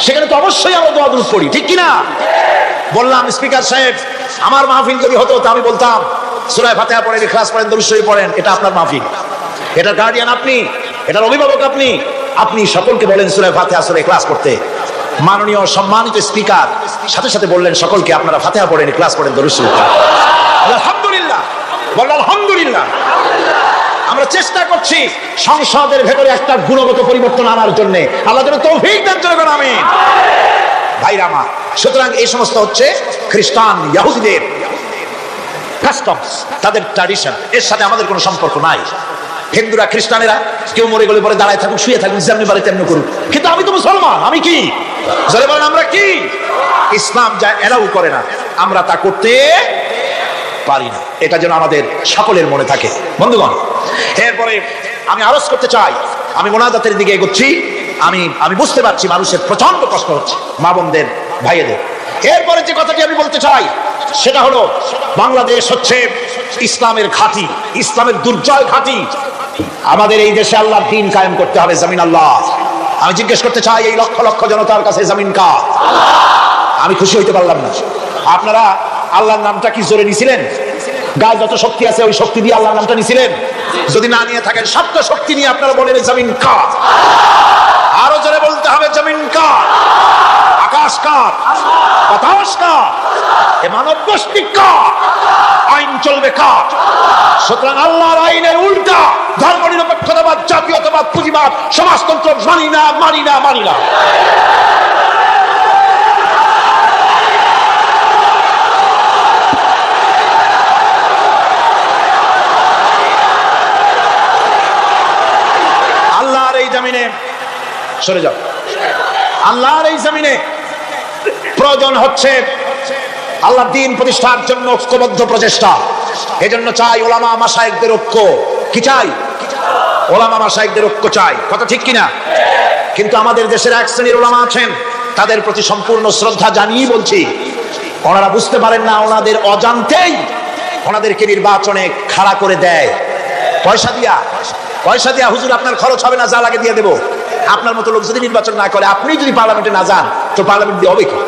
সেখানে তো অবশ্যই আমরা দোয়া দুরূদ পড়ি, ঠিক কিনা? বললাম, স্পিকার সাহেব, আমার মাহফিল যদি হতো, তা আমি বলতাম সূরা ফাতিহা পড়েন, ইখলাস পড়েন, দরুদ শরীফ পড়েন। এটা আপনার মাহফিল, এটার গার্ডিয়ান আপনি, এটার অভিভাবক আপনি। আপনি সকলকে বলেন সূরা ফাতিহা, সূরা ইখলাস পড়তে। মাননীয় সম্মানিত স্পিকার সাথে সাথে বললেন সকলকে, আপনারা ফাতিহা পড়েন, ইখলাস পড়েন, দরুদ শরীফ পড়েন। আলহামদুলিল্লাহ, বললেন আলহামদুলিল্লাহ। আমরা চেষ্টা করছি সংসদের ভেতরে একটা গুণগত পরিবর্তন আনার জন্য। আল্লাহ যেন তৌফিক দেন, জোরে আমিন। ভাইরা আমার, সুতরাং এই সমস্ত হচ্ছে খ্রিস্টান, ইহুদিদের কাস্টমস, তাদের ট্র্যাডিশন, এর সাথে আমাদের কোনো সম্পর্ক নাই। হিন্দুরা, খ্রিস্টানেরা কেউ মরে গেলে পরে দাঁড়ায় থাকুক, শুয়ে থাকুক, যেমনি পারে তেমনি করুক, কিন্তু আমি তো মুসলমান, আমি কি? জোরে বলেন, আমরা কি? ইসলাম যা এলাও করে না, আমরা তা করতে পারি না। এটা যেন আমাদের সকলের মনে থাকে বন্ধুগণ। এরপরে আমি আরজ করতে চাই, আমি মোনাজাতের দিকে এগোচ্ছি। আমি বুঝতে পারছি মানুষের প্রচন্ড কষ্ট হচ্ছে, মা বোনদের, ভাইয়েদের। এরপরে যে কথাটি আমি বলতে চাই সেটা হলো, বাংলাদেশ হচ্ছে ইসলামের ঘাঁটি, ইসলামের দুর্জয় ঘাঁটি। আমাদের এই দেশে আল্লাহর দ্বীন কায়েম করতে হবে। জমিন আল্লাহ। আমি জিজ্ঞেস করতে চাই, এই লক্ষ লক্ষ জনতার কাছে জমিন কার? আমি খুশি হইতে পারলাম না। আপনারা আল্লাহর নামটা কি জোরে নিছিলেন? গায়ে যত শক্তি আছে ওই শক্তি দিয়ে আল্লাহর নামটা নিছিলেন? যদি না নিয়ে থাকেন, সবটা শক্তি নিয়ে আপনারা বলেন জমিন কার। আরো জোরে বলতে হবে জমিন কার, আকাশ কার, বাতাস কার, এ মানব গোষ্ঠী কার, আইন চলবে কার? সুতরাং আল্লাহর আইনের উল্টা ধর্মনিরপেক্ষতাবাদ, জাতীয়তাবাদ, পুঁজিবাদ, সমাজতন্ত্র মানি না, মানি না, মানি না। আল্লাহর এই জমিনে সরে যাও। আল্লাহর এই জমিনে প্রয়োজন হচ্ছে আল্লাহর দ্বীন প্রতিষ্ঠার জন্য ঐক্যবদ্ধ প্রচেষ্টা। এজন্য চাই ওলামা মাশায়েখদের ঐক্য। কি চাই? ওলামা মাশায়েখদের ঐক্য চাই। কথা ঠিক কিনা? কিন্তু আমাদের দেশের এক শ্রেণীর ওলামা আছেন, তাদের প্রতি সম্পূর্ণ শ্রদ্ধা জানিয়ে বলছি, ওনারা বুঝতে পারেন না, ওনাদের অজান্তেই ওনাদেরকে নির্বাচনে খাড়া করে দেয় পয়সা দিয়া। হুজুর আপনার খরচ হবে না, যা লাগে দিয়ে দেবো। আপনার মতো লোক যদি নির্বাচন না করে, আপনি যদি পার্লামেন্টে না যান, তো পার্লামেন্ট দিয়ে হবে কি?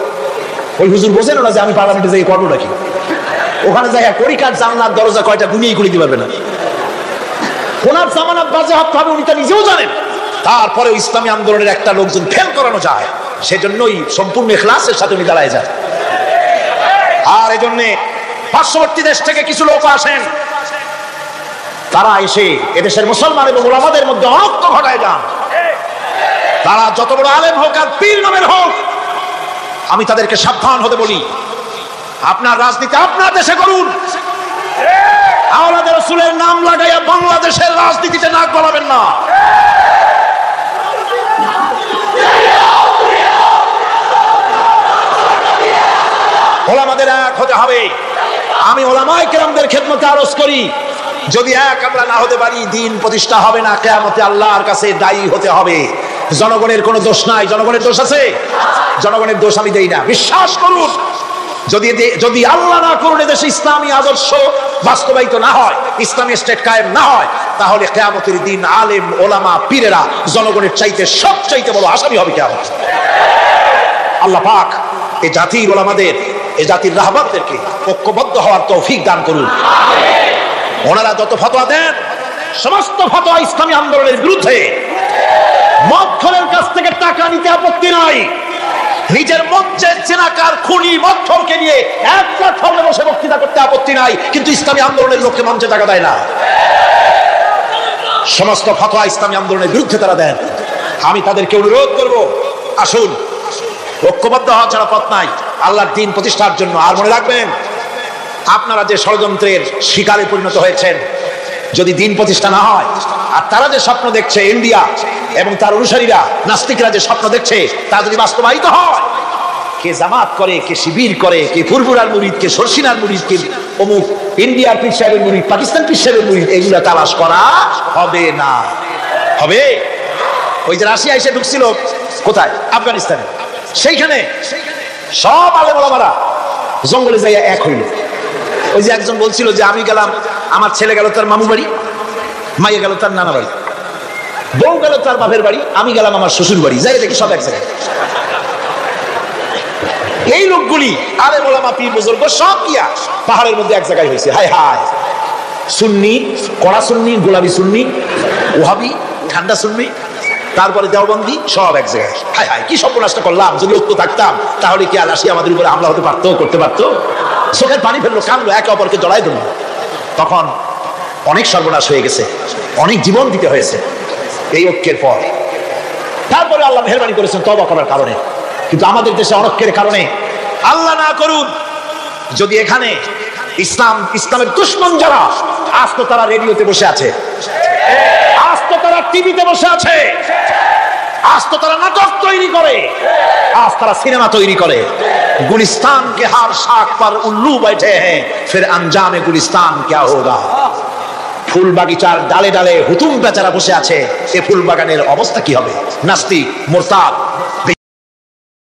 ওই হুজুর বোঝেন না যে আমি পার্লামেন্টে যাই করবো নাকি? ওখানে যাই করি কাজ, জানলার দরজা কয়টা গুনিয়ে গুলি দিতে পারবে না। ওনার জামানত বাজেয়াপ্ত হবে, উনি তা নিজেও জানেন। তারপরে ইসলামী আন্দোলনের একটা লোকজন ফেল করানো যায়, সেজন্যই সম্পূর্ণ ইখলাসের সাথে উনি দাঁড়ায় যান। আর এই জন্য পার্শ্ববর্তী দেশ থেকে কিছু লোক আসেন, তারা এসে এদেশের মুসলমান এবং ওলামাদের মধ্যে অনৈক্য ঘটায় যান। তারা যত বড় আলেম হোক আর পীর নামের হোক, আমি তাদেরকে সাবধান হতে বলি, আপনার রাজনীতি আপনার দেশে করুন, আওলাদ রাসূলের নাম লাগাইয়া বাংলাদেশের রাজনীতিতে নাক গলাবেন না। ওলামাদের এক হতে হবে। আমি ওলামায়ে কেরামদের খেদমতে আরজ করি, যদি এক আমরা না হতে পারি, দ্বীন প্রতিষ্ঠা হবে না। কিয়ামতে আল্লাহর কাছে দায়ী হতে হবে। জনগণের কোনো দোষ নাই। জনগণের দোষ আছে? জনগণের দোষ আমি দেই না। বিশ্বাস করুন, যদি আল্লাহ না করুন এদেশে ইসলামী আদর্শ বাস্তবায়িত না হয়, ইসলামী স্টেট কায়েম না হয়, তাহলে কিয়ামতের দিন আলেম, ওলামা, পীরেরা জনগণের চাইতে সবচাইতে বড় আসামি হবে কিয়ামত। আল্লাহ পাক এই জাতির ওলামাদের, এই জাতির রাহবারদেরকে ঐক্যবদ্ধ হওয়ার তৌফিক দান করুন। ওনারা যত ফতোয়া দেন, সমস্ত ফতোয়া ইসলামী আন্দোলনের বিরুদ্ধে। মদখলের কাছ থেকে টাকা নিতে আপত্তি নাই, নিজের মঞ্চে জেনাকার খুনি মদখলকে নিয়ে এক প্ল্যাটফর্মে বসে বক্তৃতা করতে আপত্তি নাই, কিন্তু ইসলামী আন্দোলনের লোককে মঞ্চে টাকা দেয় না। সমস্ত ফতোয়া ইসলামী আন্দোলনের বিরুদ্ধে তারা দেন। আমি তাদেরকে অনুরোধ করব, আসুন, ঐক্যবদ্ধ হওয়া ছাড়া পথ নাই আল্লাহর দ্বীন প্রতিষ্ঠার জন্য। আর মনে রাখবেন, আপনারা যে ষড়যন্ত্রের শিকারে পরিণত হয়েছেন, যদি দ্বীন প্রতিষ্ঠা না হয়, আর তারা যে স্বপ্ন দেখছে, ইন্ডিয়া এবং তার অনুসারীরা, নাস্তিকরা যে স্বপ্ন দেখছে, তা যদি বাস্তবায়িত হয়, কে জামাত করে, কে শিবির করে, কে ফুরফুরার মুরিদ, কে সরসিনার মুরিদ, কে অমুক ইন্ডিয়ার পীর সাহেবের মুরিদ, পাকিস্তান পীর সাহেবের মুরিদ, এগুলা তালাশ করা হবে না। হবে? ওই যে রাশিয়া এসে ঢুকছিল কোথায়? আফগানিস্তানে। সেইখানে সব আলেম ওলামারা জঙ্গলে যাইয়া এক হইল। ওই যে একজন বলছিল যে আমি গেলাম, আমার ছেলে গেল তার মামু বাড়ি, মাইয়া গেল তার নানা বাড়ি, বউ গেল তার বাপের বাড়ি, আমি গেলাম আমার শ্বশুর বাড়ি, যাই দেখি সব এক জায়গায়। এই লোকগুলি আলেম ওলামা পীর বুজুর্গ সব গিয়া পাহাড়ের মধ্যে এক জায়গায় হয়েছে। হায় হায়, সুন্নি, কড়া সুন্নি, গোলাপি সুন্নি, ওহাবি, ঠান্ডা সুন্নি, তারপরে দেওবন্দি, সব এক জায়গায়। হায় হায়, কি সর্বনাশটা করলাম। যদি ঐক্য থাকতাম, তাহলে কি আর রাশিয়া আমাদের উপরে হামলা হতে পারতো, করতে পারতো? চোখের পানি ফেললো, কানলো, একে অপরকে জড়াই দিল। তখন অনেক সর্বনাশ হয়ে গেছে, অনেক জীবন দিতে হয়েছে এই ঐক্যের পর। তারপরে আল্লাহ মেহেরবানি করেছেন তওবা করার কারণে। কিন্তু আমাদের দেশে অনৈক্যের কারণে, আল্লাহ না করুন, যদি এখানে ইসলামের দুশমন যারা, আজ তো তারা রেডিওতে বসে আছে, আজ তো তারা টিভিতে বসে আছে, আজ তো তারা নাটক তৈরি করে, আজ তারা সিনেমা তৈরি করে। गुलिस्तान के हर शाख पर उल्लू बैठे हैं, फिर अंजाम गुलिस्तान क्या होगा। ফুল বাগিচার ডালে ডালে হুতুম বেচারা বসে আছে, এ ফুল বাগানের অবস্থা কি হবে? নাস্তিক, মুরতাদ,